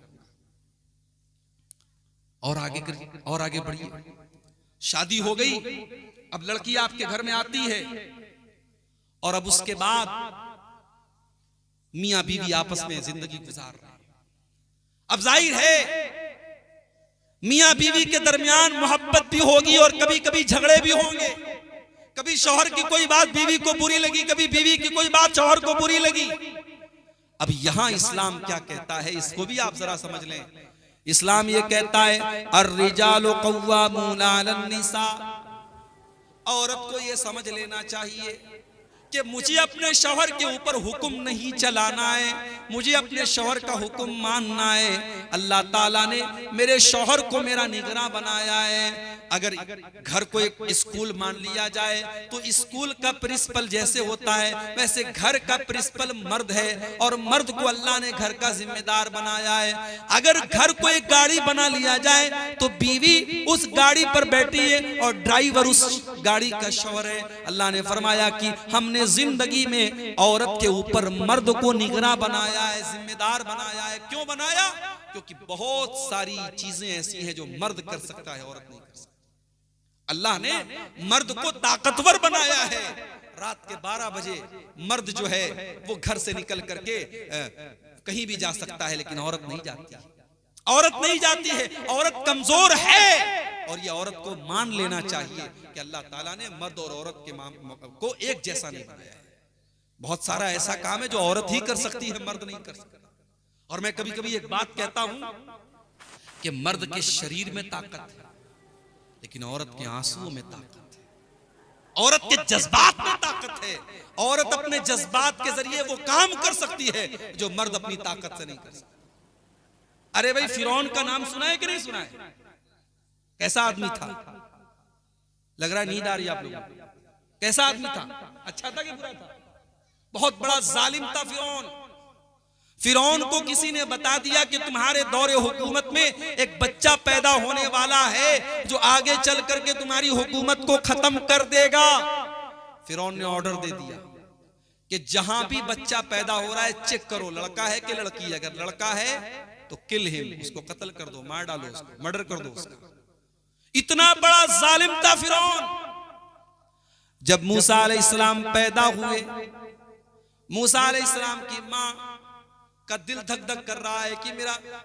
और आगे बढ़िए। शादी हो गई, अब लड़की आपके घर में आती है और अब उसके बाद मियां बीवी आपस में जिंदगी गुजार रहे हैं। अब जाहिर है मियां बीवी के दरमियान मोहब्बत भी होगी और कभी कभी झगड़े भी होंगे। कभी शौहर की कोई बात बीवी को बुरी लगी, कभी बीवी की कोई बात शौहर को बुरी लगी। अब यहां इस्लाम क्या कहता है, इसको भी आप जरा समझ लें। इस्लाम ये कहता है अर्रिजालु कव्वामूना अलन निसा। औरत को ये समझ लेना चाहिए कि मुझे अपने शौहर के ऊपर हुक्म नहीं चलाना है, मुझे अपने शौहर का हुक्म मानना है। अल्लाह ताला ने मेरे शौहर को मेरा निगरां बनाया है। अगर घर को एक स्कूल मान लिया जाए तो स्कूल का प्रिंसिपल जैसे होता है वैसे घर का प्रिंसिपल मर्द है और मर्द को अल्लाह ने घर का जिम्मेदार बनाया है। अगर घर को एक गाड़ी बना लिया जाए तो बीवी उस गाड़ी पर बैठी है और ड्राइवर उस गाड़ी का शौहर है। अल्लाह ने फरमाया कि हमने जिंदगी में औरत के ऊपर मर्द को निगरां बनाया है, जिम्मेदार बनाया है। क्यों बनाया? क्योंकि बहुत सारी चीजें ऐसी हैं जो मर्द कर सकता है, औरत नहीं कर सकती। अल्लाह ने मर्द को ताकतवर बनाया है। रात के 12 बजे मर्द जो है वो घर से निकल करके कहीं भी जा सकता है, लेकिन औरत नहीं जाती। औरत नहीं जाती है, औरत कमजोर है। और ये औरत को मान लेना चाहिए कि अल्लाह ताला ने मर्द और औरत के को एक जैसा नहीं बनाया है। बहुत सारा ऐसा काम है जो औरत ही कर सकती है, मर्द नहीं कर सकता। और मैं कभी कभी एक बात कहता हूं कि मर्द के शरीर में ताकत है लेकिन औरत के आंसुओं में ताकत है, औरत के जज्बात में ताकत है। औरत अपने जज्बात के जरिए वो काम कर सकती है जो मर्द अपनी ताकत से नहीं कर सकता। अरे भाई, फिरौन का नाम सुना है कि नहीं सुना है? कैसा आदमी था? लग रहा है नींद आ रही है आप लोगों को। कैसा आदमी था? अच्छा था कि बुरा था? बहुत बड़ा जालिम था फिरौन। फिरौन को किसी ने बता दिया कि तुम्हारे दौरे हुकूमत में एक बच्चा पैदा होने वाला है जो आगे चल करके तुम्हारी हुकूमत को खत्म कर देगा। फिरौन ने ऑर्डर दे दिया कि जहां भी बच्चा पैदा हो रहा है चेक करो लड़का है कि लड़की है। अगर लड़का है तो किल हिम, उसको कत्ल कर दो, मार डालो उसको, मर्डर कर दो उसका। इतना बड़ा जालिम था फिरौन। जब मूसा अलैहिस्सलाम पैदा हुए, मूसा अलैहिस्सलाम की मां का दिल धक धक कर रहा है कि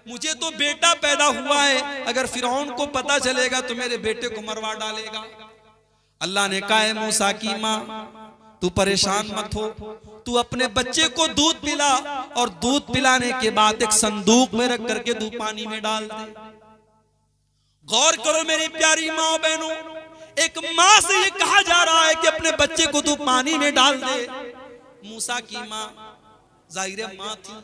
मुझे तो बेटा पैदा हुआ है, अगर फिरौन को पता चलेगा तो मेरे बेटे को मरवा डालेगा। अल्लाह ने कहा है मूसा की मां, तू परेशान मत हो, तू अपने बच्चे को दूध पिला और दूध पिलाने के बाद एक संदूक में रख करके तू पानी में डाल दे। गौर करो मेरी प्यारी माँ बहनों, एक माँ से ये कहा जा रहा है कि अपने बच्चे को तू पानी में डाल दे। मूसा की माँ जाहिर माँ थी,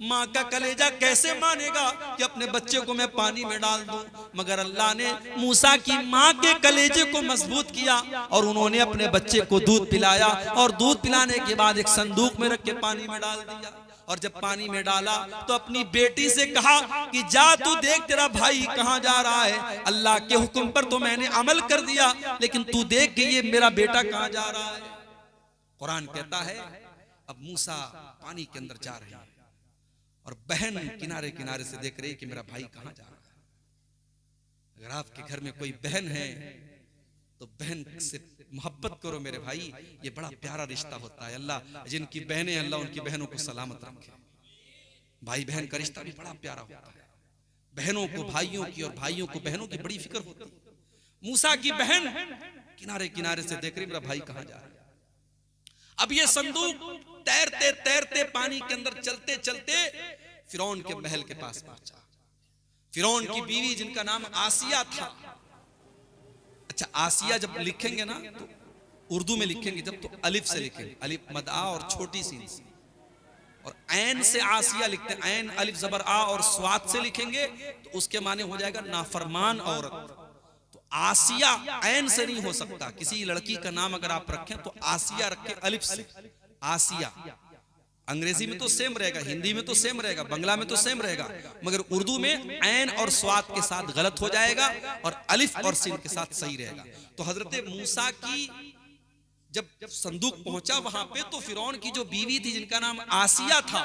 माँ का कलेजा कैसे मानेगा कि अपने बच्चे को मैं पानी में डाल दूं। मगर अल्लाह ने मूसा की माँ के कलेजे को मजबूत किया और उन्होंने अपने बच्चे को दूध पिलाया और दूध पिलाने के बाद एक संदूक में रख के पानी में डाल दिया। और जब पानी में डाला तो अपनी बेटी से कहा कि जा तू देख तेरा भाई कहाँ जा रहा है। अल्लाह के हुक्म पर तो मैंने अमल कर दिया, लेकिन तू देख कि ये मेरा बेटा कहाँ जा रहा है। कुरान कहता है अब मूसा पानी के अंदर जा रहे हैं और बहन किनारे किनारे से देख रही कि मेरा भाई कहाँ जा रहा है। अगर आपके घर में कोई बहन है तो बहन से मोहब्बत करो मेरे भाई, ये बड़ा प्यारा रिश्ता होता है। अल्लाह जिनकी बहनें, अल्लाह उनकी बहनों को सलामत रखे। भाई बहन का रिश्ता भी बड़ा प्यारा होता है। बहनों को भाइयों की और भाइयों को बहनों की बड़ी फिक्र होती है। मूसा की बहन किनारे किनारे से देख रही मेरा भाई कहां जा रहा है। अब ये संदूक तैरते तैरते पानी के अंदर चलते चलते फिरौन के महल के पास पहुंचा। फिरौन की बीवी जिनका नाम आसिया था। अच्छा, आसिया जब लिखेंगे ना तो उर्दू में लिखेंगे जब तो अलिफ से लिखेंगे, अलिफ मद आ और छोटी सीन से, और ऐन से आसिया लिखते हैं। ऐन अलिफ जबर आ और स्वाद से लिखेंगे तो उसके माने हो जाएगा नाफरमान औरत। तो आसिया ऐन से नहीं हो सकता। किसी लड़की का नाम अगर आप रखें तो आसिया रखें अलिफ से, आसिया। अंग्रेजी में तो सेम रहेगा, हिंदी में तो सेम रहेगा, बंगला में तो सेम रहेगा, मगर उर्दू में ऐन और स्वाद के साथ गलत हो जाएगा और अलिफ और सिन के साथ सही रहेगा। तो हजरत मूसा की जब संदूक पहुंचा वहां पे तो फिरौन की जो बीवी थी जिनका नाम आसिया था,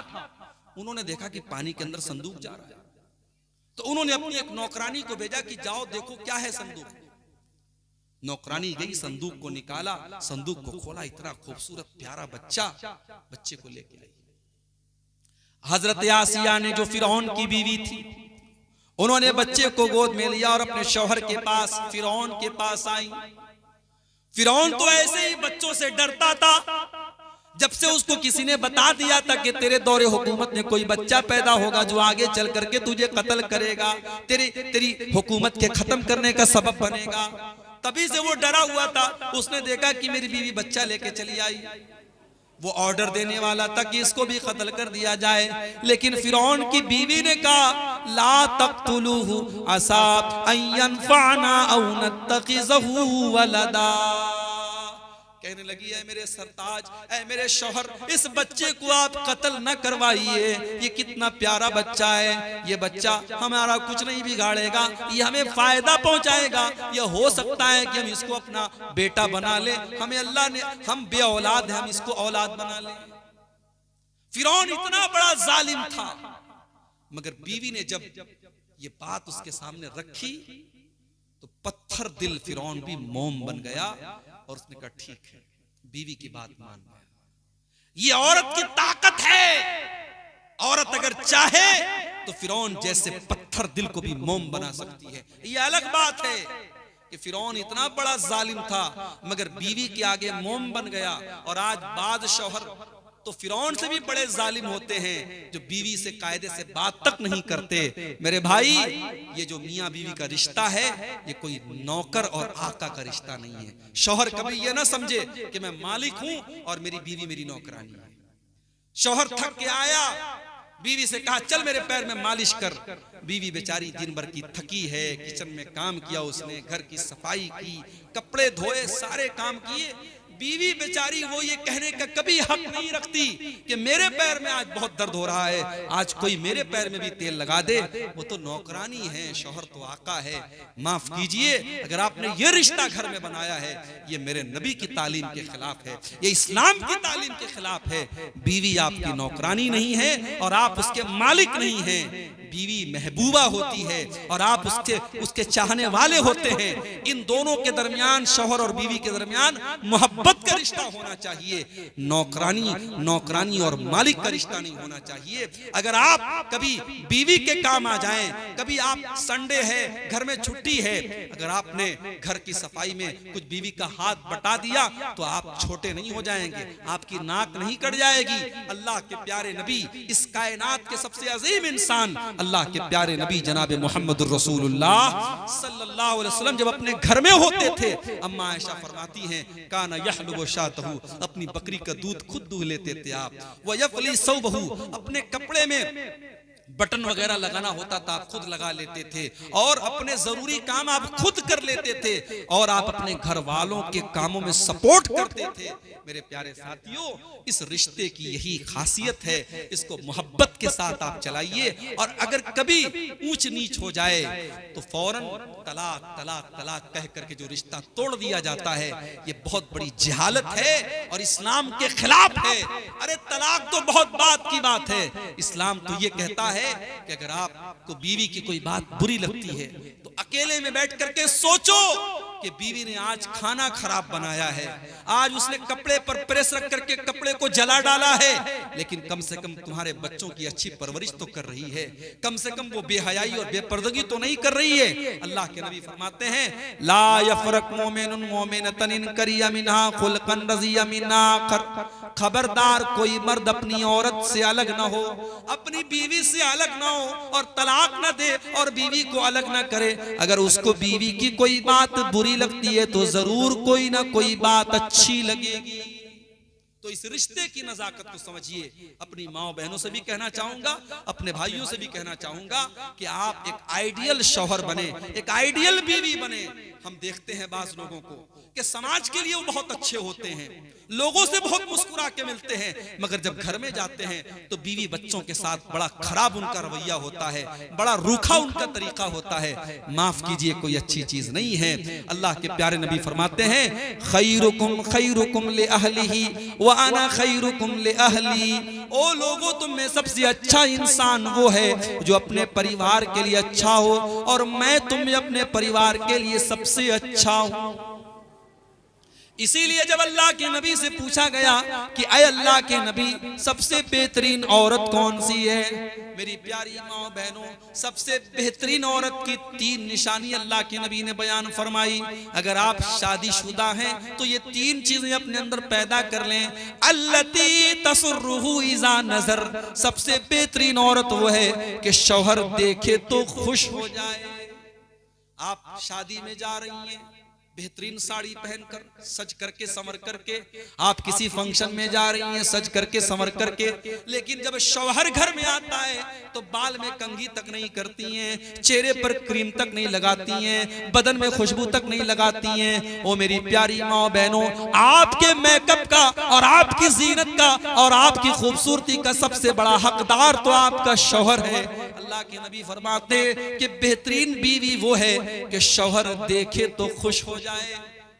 उन्होंने देखा कि पानी के अंदर संदूक जा रहा है। तो उन्होंने अपनी एक नौकरानी को भेजा कि जाओ देखो क्या है संदूक। नौकरानी गई, संदूक को निकाला, संदूक को खोला, इतना खूबसूरत प्यारा बच्चा, बच्चे को लेके आई। हजरत आसिया ने जो फिरौन की बीवी थी, उन्होंने बच्चे को गोद में लिया और अपने शौहर के पास, फिरौन के पास आई। फिरौन तो ऐसे ही बच्चों से डरता था। जब से उसको किसी ने बता दिया था कि तेरे दौरे हुकूमत में कोई बच्चा पैदा होगा जो आगे चल करके तुझे कत्ल करेगा, तेरी हुकूमत के खत्म करने का सबब बनेगा, तभी से वो डरा हुआ था। उसने देखा कि मेरी बीवी बच्चा लेके चली आई, वो ऑर्डर देने वाला था कि इसको भी कत्ल कर दिया जाए। लेकिन फिरौन की बीवी ने कहा ला तक़्तुलूहु असा अन यनफ़अना औ नत्तख़िज़हु वलदा। कहने लगी है मेरे सरताज, ऐ मेरे शौहर, इस बच्चे को आप कत्ल न करवाइए, ये कितना प्यारा बच्चा है, ये बच्चा हमारा कुछ नहीं बिगाड़ेगा, ये हमें फायदा पहुंचाएगा। ये हो सकता है कि हम इसको अपना बेटा बना ले, हमें अल्लाह ने, हम बे औलाद हैं, हम इसको औलाद बना ले। फिरौन इतना बड़ा जालिम था, मगर बीवी ने जब ये बात उसके सामने रखी तो पत्थर दिल फिरौन भी मोम बन गया और उसने कहा ठीक है, बीवी की बात मान गया। ये औरत की ताकत है। औरत अगर चाहे तो फिरौन जैसे पत्थर दिल को भी मोम बना सकती है। ये अलग बात है कि फिरौन इतना बड़ा जालिम था मगर बीवी के आगे मोम बन गया। और आज बाद शौहर तो फिरौन से भी बड़े जालिम होते हैं जो बीवी से कायदे से बात तक नहीं करते। मेरे भाई, ये जो मियाँ बीवी का रिश्ता है ये कोई नौकर और आका का रिश्ता नहीं है। शौहर कभी ये ना समझे कि मैं मालिक हूं और मेरी बीवी मेरी नौकरानी है। शौहर थक के आया, बीवी से कहा चल मेरे पैर में मालिश कर। बीवी बेचारी दिन भर की थकी है, किचन में काम किया उसने, घर की सफाई की, कपड़े धोए, सारे काम किए। बीवी बेचारी वो ये कहने का कभी हक नहीं रखती कि मेरे पैर में आज बहुत दर्द हो रहा है, आज कोई मेरे पैर में भी तेल लगा दे। वो तो नौकरानी है, शौहर तो आका है। माफ कीजिए, अगर आपने ये रिश्ता घर में बनाया है ये मेरे नबी की तालीम के खिलाफ है, ये इस्लाम की तालीम के खिलाफ है। बीवी आपकी नौकरानी नहीं है और आप उसके मालिक नहीं हैं। बीवी महबूबा होती है और आप उसके चाहने वाले होते हैं। इन दोनों के दरमियान, शौहर और बीवी के दरमियान मोहब्बत का रिश्ता होना चाहिए, नौकरानी और मालिक का रिश्ता नहीं होना चाहिए। अगर आप कभी बीवी के काम आ जाएं, कभी आप संडे है, घर में छुट्टी है, अगर आपने घर की सफाई में कुछ बीवी का हाथ बटा दिया तो आप छोटे नहीं हो जाएंगे, आपकी नाक नहीं कट जाएगी। अल्लाह के प्यारे नबी, इस कायनात के सबसे अजीम इंसान अल्लाह के प्यारे नबी जनाब मोहम्मद रसूलुल्लाह सल्लल्लाहु अलैहि वसल्लम जब अपने घर में होते थे, अम्मा आयशा फरमाती हैं काना यहलुबु शातहु, अपनी बकरी का दूध खुद दूह लेते थे आप। व यफली सौबहु, अपने कपड़े में बटन वगैरह लगाना होता था आप खुद लगा लेते थे और अपने जरूरी काम आप खुद कर लेते थे और आप अपने घर वालों के कामों में सपोर्ट करते थे। मेरे प्यारे साथियों, इस रिश्ते की यही खासियत है, इसको मोहब्बत के साथ आप चलाइए। और अगर कभी ऊंच नीच हो जाए तो फौरन तलाक तलाक तलाक कह करके जो रिश्ता तोड़ दिया जाता है, ये बहुत बड़ी जहालत है और इस्लाम के खिलाफ है। अरे तलाक तो बहुत बात की बात है, इस्लाम तो ये कहता है कि अगर आपको बीवी की कोई बात बुरी लगती है तो अकेले में बैठ करके सोचो कि बीवी ने आज खाना खराब बनाया है, आज उसने कपड़े पर प्रेस रख करके कपड़े को जला डाला है, लेकिन कम से कम तुम्हारे बच्चों की अच्छी परवरिश तो कर रही है, कम से कम वो बेहयाई और बेपर्दगी तो नहीं कर रही है। अल्लाह के नबी फरमाते हैं ला यफरक मोमिनुन मोमिनतन इन करिया मिनहा खुलकन रज़िया मिन आखर, खबरदार कोई मर्द अपनी औरत से अलग ना हो, अपनी बीवी से अलग ना हो और तलाक ना दे और बीवी को अलग ना करे। अगर उसको बीवी की कोई बात बुरी लगती है तो जरूर कोई ना कोई बात अच्छी लगेगी। तो इस रिश्ते की नजाकत को समझिए। अपनी माँ बहनों से भी कहना चाहूंगा, अपने भाइयों से भी कहना चाहूंगा कि आप एक आइडियल शौहर बने, एक आइडियल बीवी बने। हम देखते हैं बाज लोगों को कि समाज के लिए वो बहुत अच्छे होते हैं, लोगों से बहुत मुस्कुरा के मिलते हैं, मगर जब घर में जाते हैं तो बीवी बच्चों के साथ बड़ा खराब उनका रवैया होता है, बड़ा रूखा उनका तरीका होता है। माफ कीजिए, कोई अच्छी चीज नहीं है। अल्लाह के प्यारे नबी फरमाते हैं खैरुकुम ले अहलिही व अना खैरुकुम ले अहली। ओ लोगों, तुम में सबसे अच्छा इंसान वो है जो अपने परिवार के लिए अच्छा हो और मैं तुम में अपने परिवार के लिए सबसे अच्छा हूं। इसीलिए जब अल्लाह के नबी से पूछा गया कि अय अल्लाह के नबी, सबसे बेहतरीन औरत कौन सी है, मेरी प्यारी माँ बहनों, सबसे बेहतरीन औरत की 3 निशानी अल्लाह के नबी ने बयान फरमाई। अगर आप शादीशुदा हैं तो ये 3 चीजें अपने अंदर पैदा कर लें। अल्लती तसुर्रुहु इज़ा नज़र, सबसे बेहतरीन औरत वो है कि शौहर देखे तो खुश हो जाए। आप शादी में जा रही हैं, बेहतरीन साड़ी पहनकर, सज करके संवर करके, आप किसी फंक्शन में जा रही हैं सज करके संवर करके, लेकिन जब शौहर घर में आता है तो बाल में कंघी तक नहीं करती हैं, चेहरे पर क्रीम तक नहीं लगाती हैं, बदन में खुशबू तक नहीं लगाती हैं। ओ मेरी प्यारी माँ बहनों, आपके मेकअप का और आपकी जीनत का और आपकी खूबसूरती का सबसे बड़ा हकदार तो आपका शौहर है। अल्लाह के नबी फरमाते कि बेहतरीन बीवी वो है कि शौहर देखे तो खुश हो जाए।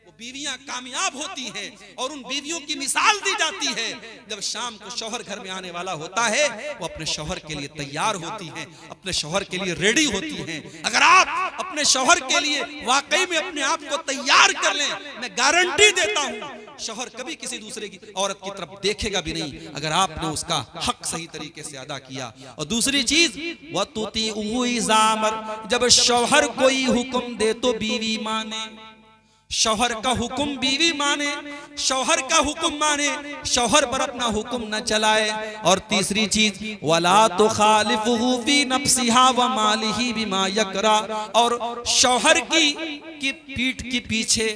वो बीवियां कामयाब होती हैं और उन बीवियों की मिसाल दी जाती है जब शाम को शौहर घर में आने वाला होता है, वो अपने शौहर के लिए तैयार होती हैं, अपने शौहर के लिए रेडी होती हैं। अगर आप अपने शौहर के लिए वाकई में अपने आप को तैयार कर लें, मैं गारंटी देता हूं शौहर कभी किसी दूसरे की औरत की तरफ देखेगा भी नहीं, अगर आपने उसका हक सही तरीके से अदा किया। और दूसरी चीज वतुती उज़ामर, जब शौहर कोई हुक्म दे तो बीवी माने, शौहर का हुक्म बीवी माने, शौहर का हुक्म माने, शौहर पर अपना हुक्म न चलाए। और तीसरी चीज वला तो खालिफुहु फी नफ्सिहा व मालिही बिमा यकरा, और शौहर की पीठ के पीछे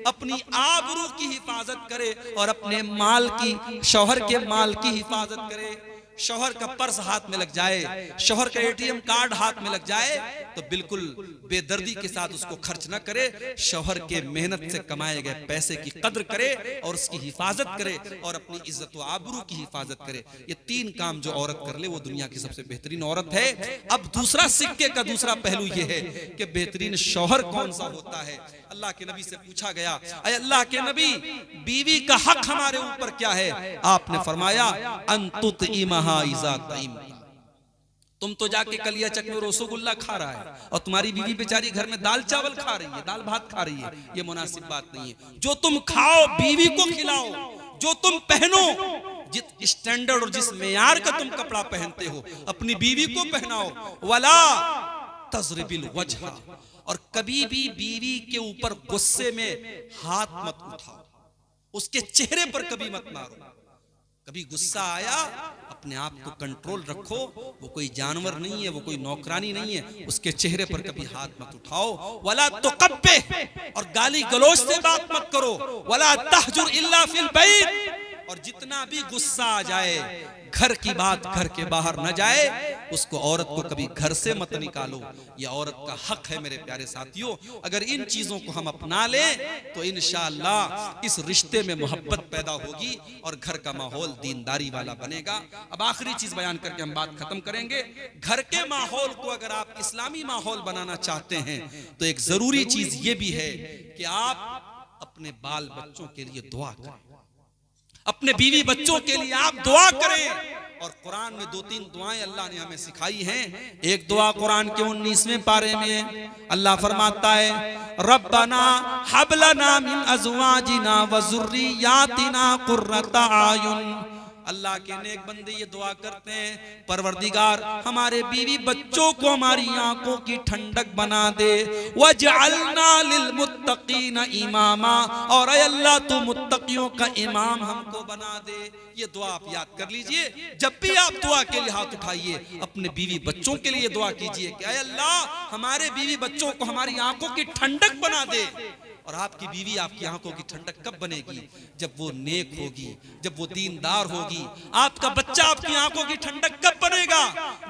अपनी आबरू की हिफाजत करे और अपने माल की, शौहर के माल की हिफाजत करे। शौहर का पर्स हाथ में लग जाए, शौहर का ATM कार्ड हाथ में लग जाए तो बिल्कुल बेदर्दी के साथ उसको खर्च न करे, शौहर के मेहनत से कमाए गए पैसे की कद्र करे और उसकी हिफाजत करे और अपनी इज्जत व आबरू की हिफाजत करे। ये 3 काम जो औरत कर ले वो दुनिया की सबसे बेहतरीन औरत है। अब दूसरा सिक्के का दूसरा पहलू ये है कि बेहतरीन शौहर कौन सा होता है। अल्लाह के नबी से पूछा गया, अय अल्लाह के नबी, बीवी का हक हमारे ऊपर क्या है? आपने फरमाया अंतुत इमहा इज़ा तईम, तुम तो जाके कलियाचक में रसगुल्ला खा रहा है और तुम्हारी बीवी बेचारी घर में दाल चावल खा रही है, दाल भात खा रही है, ये मुनासिब बात नहीं है। जो तुम खाओ बीवी को खिलाओ, जो तुम पहनो, जिस स्टैंडर्ड और जिस मेयार का तुम कपड़ा पहनते हो अपनी बीवी को पहनाओ। वला तज़रिबिल वजह, और कभी भी बीवी के ऊपर गुस्से में हाथ मत उठाओ, उसके चेहरे पर कभी मत मारो। कभी गुस्सा आया, अपने आप को कंट्रोल रखो, वो कोई जानवर नहीं है, वो कोई नौकरानी नहीं है, उसके चेहरे पर कभी हाथ मत उठाओ। वला तुकब्बे, और गाली गलौज से बात मत करो। वला तहजुर इल्ला फिल बैत, और जितना भी गुस्सा आ जाए घर की बात घर के बाहर न जाए, उसको औरत को कभी घर से मत निकालो। ये औरत का हक है मेरे प्यारे साथियों। अगर इन चीजों को हम अपना लें तो इंशाअल्लाह इस रिश्ते में मोहब्बत पैदा होगी और घर का माहौल दीनदारी वाला बनेगा। अब आखिरी चीज बयान करके हम बात खत्म करेंगे। घर के माहौल को अगर आप इस्लामी माहौल बनाना चाहते हैं तो एक जरूरी चीज ये भी है कि आप अपने बाल बच्चों के लिए दुआ करें, अपने बीवी बच्चों के लिए आप दुआ करें। और कुरान में 2-3 दुआएं अल्लाह ने हमें सिखाई हैं। एक दुआ कुरान के 19वें पारे में अल्लाह फरमाता है, रब्बना हब लना मिन अज़वाजिना व ज़ुर्रिय्यातिना कुर्रता आयुन। अल्लाह के नेक बंदे ये दुआ करते हैं, परवरदिगार हमारे बीवी बच्चों को हमारी आंखों की ठंडक बना दे, वजअलना लिलमुत्तकीना इमामा, और ऐ अल्लाह तू मुत्तकियों का इमाम हमको बना दे। ये दुआ आप याद कर लीजिए। जब भी आप दुआ के लिए हाथ उठाइए, अपने बीवी बच्चों के लिए दुआ कीजिए कि ऐ अल्लाह हमारे बीवी बच्चों को हमारी आंखों की ठंडक बना दे। और आपकी बीवी आपकी आंखों की ठंडक कब बनेगी? जब वो नेक होगी, जब वो दीनदार होगी। आपका बच्चा आपकी आंखों की ठंडक कब बनेगा?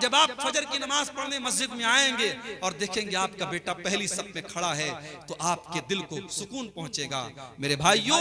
जब आप फजर की नमाज पढ़ने मस्जिद में आएंगे और देखेंगे आपका बेटा पहली सफ में खड़ा है, तो आपके दिल को सुकून पहुंचेगा। मेरे भाइयों,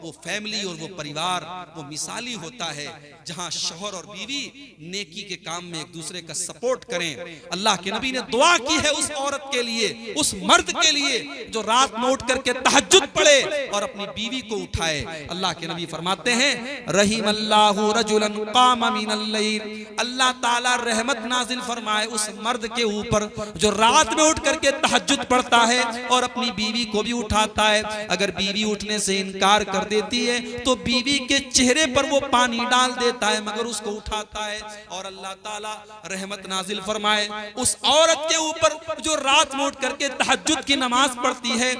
वो फैमिली और वो परिवार वो मिसाली होता है जहां शौहर और बीवी नेकी के काम में एक दूसरे का सपोर्ट करें। अल्लाह के नबी ने दुआ की है उस औरत के लिए, उस मर्द के लिए जो रात में उठ करके तहज्जुद पढ़े और अपनी बीवी को उठाए। अल्लाह के नबी फरमाते हैं, रहीमल्लाहु रजुलन कामा मिनल लैल, अल्लाह ताला रहमत नाजिल फरमाए उस मर्द के ऊपर जो रात में उठ करके तहज्जुद पढ़ता है और अपनी बीवी को भी उठाता है। अगर बीवी उठने से इनकार कर देती है तो बीवी के चेहरे पर वो पानी डाल देता है, मगर उसको उठाता है। और अल्लाह ताला रहमत नाजिल फरमाए उस औरत के ऊपर जो रात में उठ करके तहज्जुद की नमाज पढ़ती है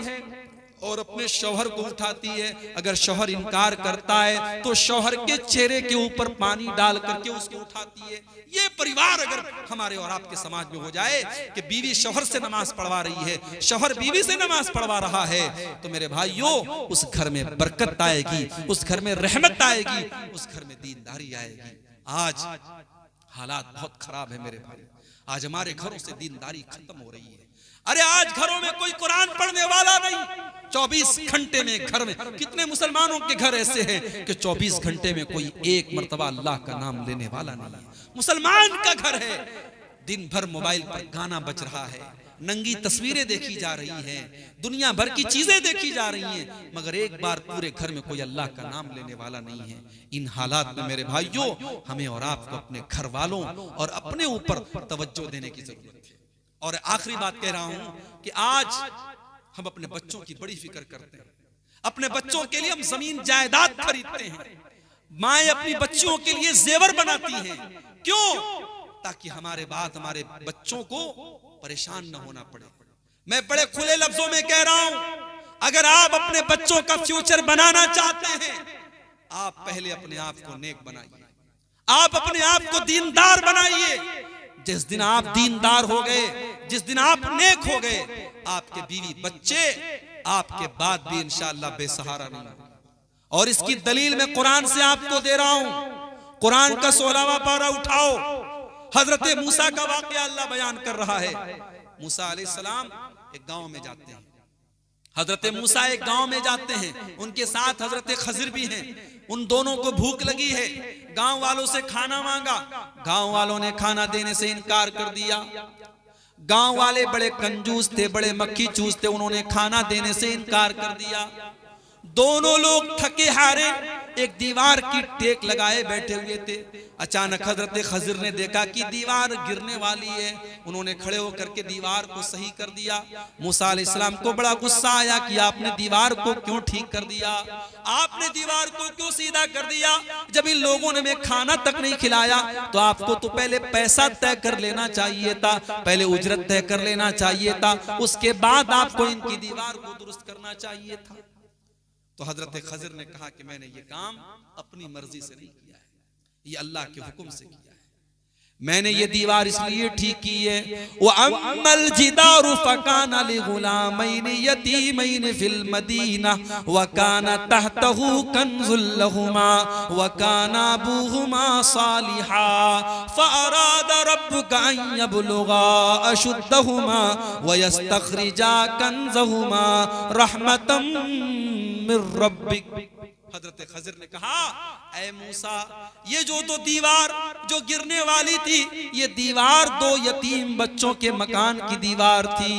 और अपने शौहर को उठाती है। अगर शौहर इनकार करता है तो शौहर के चेहरे के ऊपर पानी डाल करके उसको उठाती है। ये परिवार अगर हमारे और आपके समाज में हो जाए कि बीवी शौहर से नमाज पढ़वा रही है, शौहर बीवी से नमाज पढ़वा रहा है, तो मेरे भाइयों उस घर में बरकत आएगी, उस घर में रहमत आएगी, उस घर में दीनदारी आएगी। आज हालात बहुत खराब है मेरे भाई। आज हमारे घरों से दीनदारी खत्म हो रही है। अरे आज घरों में कोई कुरान पढ़ने वाला नहीं। 24 घंटे में घर में कितने मुसलमानों के घर ऐसे हैं कि 24 घंटे में कोई एक मर्तबा अल्लाह का नाम लेने वाला नहीं है। मुसलमान का घर है, दिन भर मोबाइल पर गाना बज रहा है, नंगी तस्वीरें देखी जा रही हैं, दुनिया भर की चीजें देखी जा रही हैं, मगर एक बार पूरे घर में कोई अल्लाह का नाम लेने वाला नहीं है। इन हालात में मेरे भाइयों हमें और आपको अपने घर वालों और अपने ऊपर तवज्जो देने की जरूरत है। और आखिरी बात कह रहा हूं कि आज हम अपने बच्चों की बड़ी फिक्र करते हैं। अपने बच्चों के लिए हम जमीन जायदाद खरीदते हैं, माएं अपनी बच्चियों के लिए जेवर बनाती हैं। क्यों? ताकि हमारे बाद हमारे बच्चों को परेशान न होना पड़े। मैं बड़े खुले लफ्जों में कह रहा हूं, अगर आप अपने बच्चों का फ्यूचर बनाना चाहते हैं, आप पहले अपने आप को नेक बनाइए, आप अपने आप को दीनदार बनाइए। जिस दिन आप दीनदार हो गए, जिस दिन आप नेक हो गए, आपके बीवी बच्चे आपके बाद भी इंशाअल्लाह बेसहारा नहीं होंगे। और इसकी दलील मैं कुरान से आपको दे रहा हूं। कुरान का 16वां पारा उठाओ, हजरत मूसा का वाकया अल्लाह बयान कर रहा है। मूसा अलैहिस्सलाम एक गांव में जाते हैं, हजरत मूसा एक गांव में जाते हैं, उनके साथ हजरत खजिर भी हैं। उन दोनों को भूख लगी है, गांव वालों से खाना मांगा, गांव वालों ने खाना देने से इनकार कर दिया। गांव वाले बड़े कंजूस थे, बड़े मक्खी चूस थे, उन्होंने खाना देने से इनकार कर दिया। दोनों लोग थके हारे एक दीवार की टेक लगाए बैठे हुए थे। अचानक हजरत खजिर ने देखा कि दीवार गिरने वाली है। उन्होंने खड़े होकर के दीवार को सही कर दिया। मूसा अलैहिस्सलाम को बड़ा गुस्सा आया कि आपने दीवार को क्यों ठीक कर दिया, आपने दीवार को क्यों सीधा कर दिया? जब इन लोगों ने हमें खाना तक नहीं खिलाया तो आपको तो पहले पैसा तय कर लेना चाहिए था, पहले उजरत तय कर लेना चाहिए था, उसके बाद आपको इनकी दीवार को दुरुस्त करना चाहिए था। तो हजरत खजिर ने कहा कि मैंने ये काम अपनी मर्जी से नहीं किया है, ये अल्लाह के हुक्म से किया है। मैंने ये दीवार इसलिए ठीक की है, वो अम्मल जिदारु फकाना लिगुलामैन यतीमैन फिल मदीना व काना तहतहु कंजुल लहुमा व काना अबूहुमा सालिहा फअरादा रब्बुका अन यबलुगा अशुद्धहुमा व यस्तखरिजा कंजहुमा रहमतम मिर रब्बिक। हजरत खजिर ने कहा, ऐ मूसा, ये जो तो दीवार जो गिरने वाली थी, ये दीवार दो यतीम बच्चों के मकान की दीवार थी।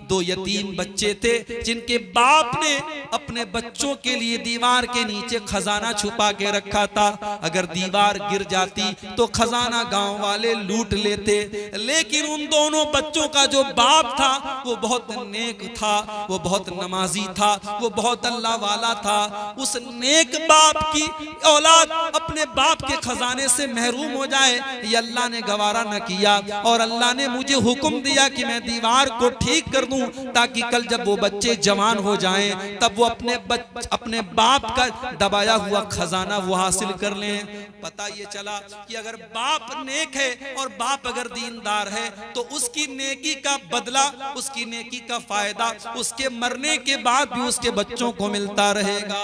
दो यतीम बच्चे थे जिनके बाप ने अपने बच्चों के लिए दीवार के नीचे खजाना छुपा के रखा था। अगर दीवार गिर जाती तो खजाना गांव वाले लूट लेते, लेकिन उन दोनों बच्चों का जो बाप था वो बहुत नेक था, वो बहुत नमाजी था, वो बहुत अल्लाह वाला था। उस नेक बाप की औलाद अपने बाप के खजाने से महरूम हो जाए, ये अल्लाह ने गवारा न किया। और अल्लाह ने मुझे हुक्म दिया कि मैं दीवार को ठीक कर दूं, ताकि कल जब वो बच्चे जवान हो जाएं तब वो अपने बाप का दबाया हुआ खजाना वो हासिल कर लें। पता ये चला कि अगर बाप नेक है और बाप अगर दीनदार है तो उसकी नेकी का बदला, उसकी नेकी का फायदा उसके मरने के बाद भी उसके बच्चों को मिलता रहेगा।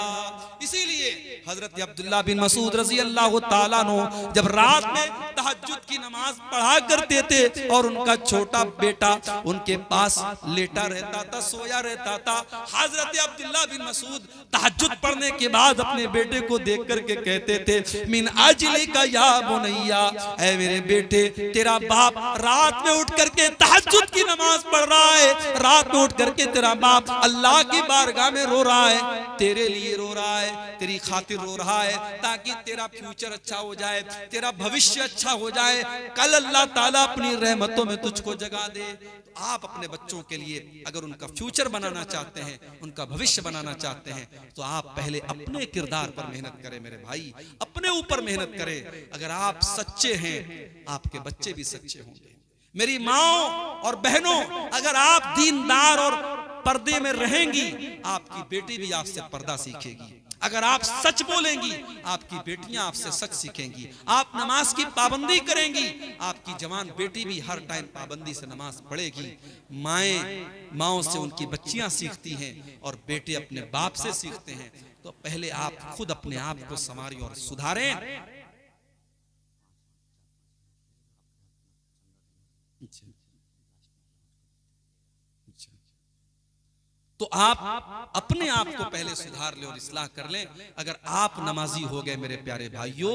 इसीलिए हजरत अब्दुल्ला बिन मसूद रजी अल्लाह ताला अन्हु जब रात में तहज्जुद की नमाज पढ़ा करते थे और उनका छोटा बेटा उनके पास लेटा रहता था, सोया रहता था, हजरत अब्दुल्ला बिन मसूद तहज्जुद पढ़ने के बाद अपने बेटे को देख करके कहते थे, मिन अजली का या बुनैया, ऐ मेरे बेटे तेरा बाप रात में उठ करके तहज्जुद की नमाज पढ़ रहा है, रात में उठ करके तेरा बाप अल्लाह की बारगाह में रो रहा है, तेरे लिए रो रहा है, तेरी खातिर रो रहा है, ताकि तेरा फ्यूचर अच्छा हो जाए, तेरा भविष्य अच्छा हो जाए, कल अल्लाह ताला अपनी रहमतों में तुझको जगा दे। तो आप अपने बच्चों के लिए अगर उनका फ्यूचर बनाना चाहते हैं, उनका भविष्य बनाना चाहते हैं, तो आप पहले अपने किरदार पर मेहनत करें मेरे भाई, अपने ऊपर मेहनत करें। अगर आप सच्चे हैं आपके बच्चे भी सच्चे होंगे। मेरी माओ और बहनों, अगर आप दीनदार और पर्दे में रहेंगी आपकी बेटी भी आपसे पर्दा सीखेगी। अगर आप सच बोलेंगी आपकी बेटियां आपसे सच सीखेंगी। आप नमाज की पाबंदी करेंगी आपकी जवान बेटी भी हर टाइम पाबंदी से नमाज पढ़ेगी। माओं से उनकी बच्चियां सीखती हैं और बेटे अपने बाप से सीखते हैं। तो पहले आप खुद अपने आप को संवारें और सुधारें। तो आप अपने आप को पहले सुधार ले और इस्लाह कर लें। अगर आप नमाजी हो गए मेरे प्यारे भाइयों,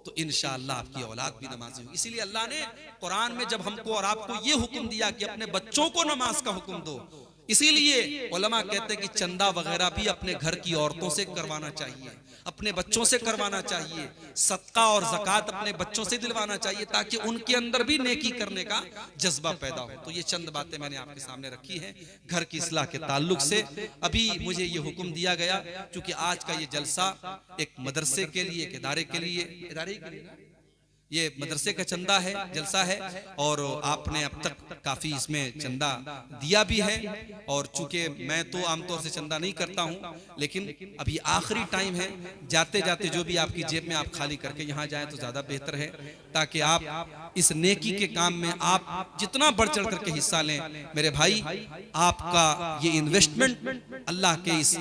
तो इंशाअल्लाह आपकी औलाद भी नमाजी होगी। इसीलिए अल्लाह ने कुरान में जब हमको और आपको ये हुक्म दिया कि अपने बच्चों को नमाज का हुक्म दो, इसीलिए उलमा कहते हैं कि चंदा वगैरह भी अपने घर की औरतों से करवाना चाहिए, अपने बच्चों से करवाना चाहिए, सदका और ज़कात अपने बच्चों से दिलवाना चाहिए, ताकि उनके अंदर भी नेकी करने का जज्बा पैदा हो। तो ये चंद बातें मैंने आपके सामने रखी हैं घर की इस्लाह के ताल्लुक से। अभी मुझे ये हुक्म दिया गया, क्योंकि आज का ये जलसा एक मदरसे के लिए, एक इदारे के लिए ये मदरसे का चंदा है, जलसा है, और आपने अब तक काफी इसमें चंदा दिया भी है। और चूंकि मैं तो आमतौर से चंदा नहीं करता हूं, लेकिन अभी आखिरी टाइम है, जाते जाते जो भी आपकी जेब में आप खाली करके यहाँ जाएं तो ज्यादा बेहतर है, ताकि आप इस नेकी के काम में आप जितना बढ़ चढ़ करके हिस्सा लें। मेरे भाई, आपका ये इन्वेस्टमेंट अल्लाह के इस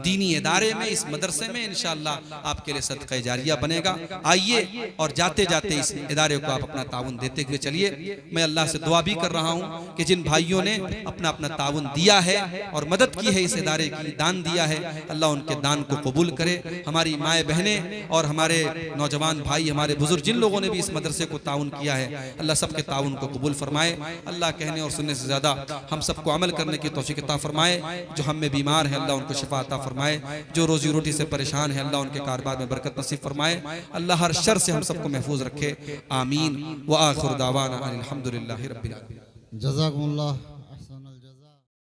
दीनी इदारे में, इस मदरसे में इंशाअल्लाह आपके लिए सदका जारिया बनेगा। आइए और जाते जाते इस इदारे को आप अपना ताउन देते हुए चलिए। मैं अल्लाह से दुआ भी कर रहा हूँ कि जिन भाइयों ने अपना अपना ताउन दिया है और मदद की है, इस इदारे की दान दिया है, अल्लाह उनके दान को कबूल करे। हमारी माएँ बहनें और हमारे नौजवान भाई, हमारे बुजुर्ग, जिन लोगों ने भी इस मदरसे को ताउन किया है, अल्लाह सबके ताउन को कबूल फरमाए। अल्लाह कहने और सुनने से ज्यादा हम सबको अमल करने की तौफीक अता फरमाए। जो हम में बीमार है अल्लाह उनको शिफा अता फरमाए, जो रोजी रोटी से परेशान है अल्लाह उनके कारोबार में बरकत नसीब फरमाए। अल्लाह हर शर से हम सबको महफूज रखे। आमीन व आखिर दावाना अनिल हम्दुलिल्लाहि रब्बिल आलमीन। जज़ाकुमुल्लाह।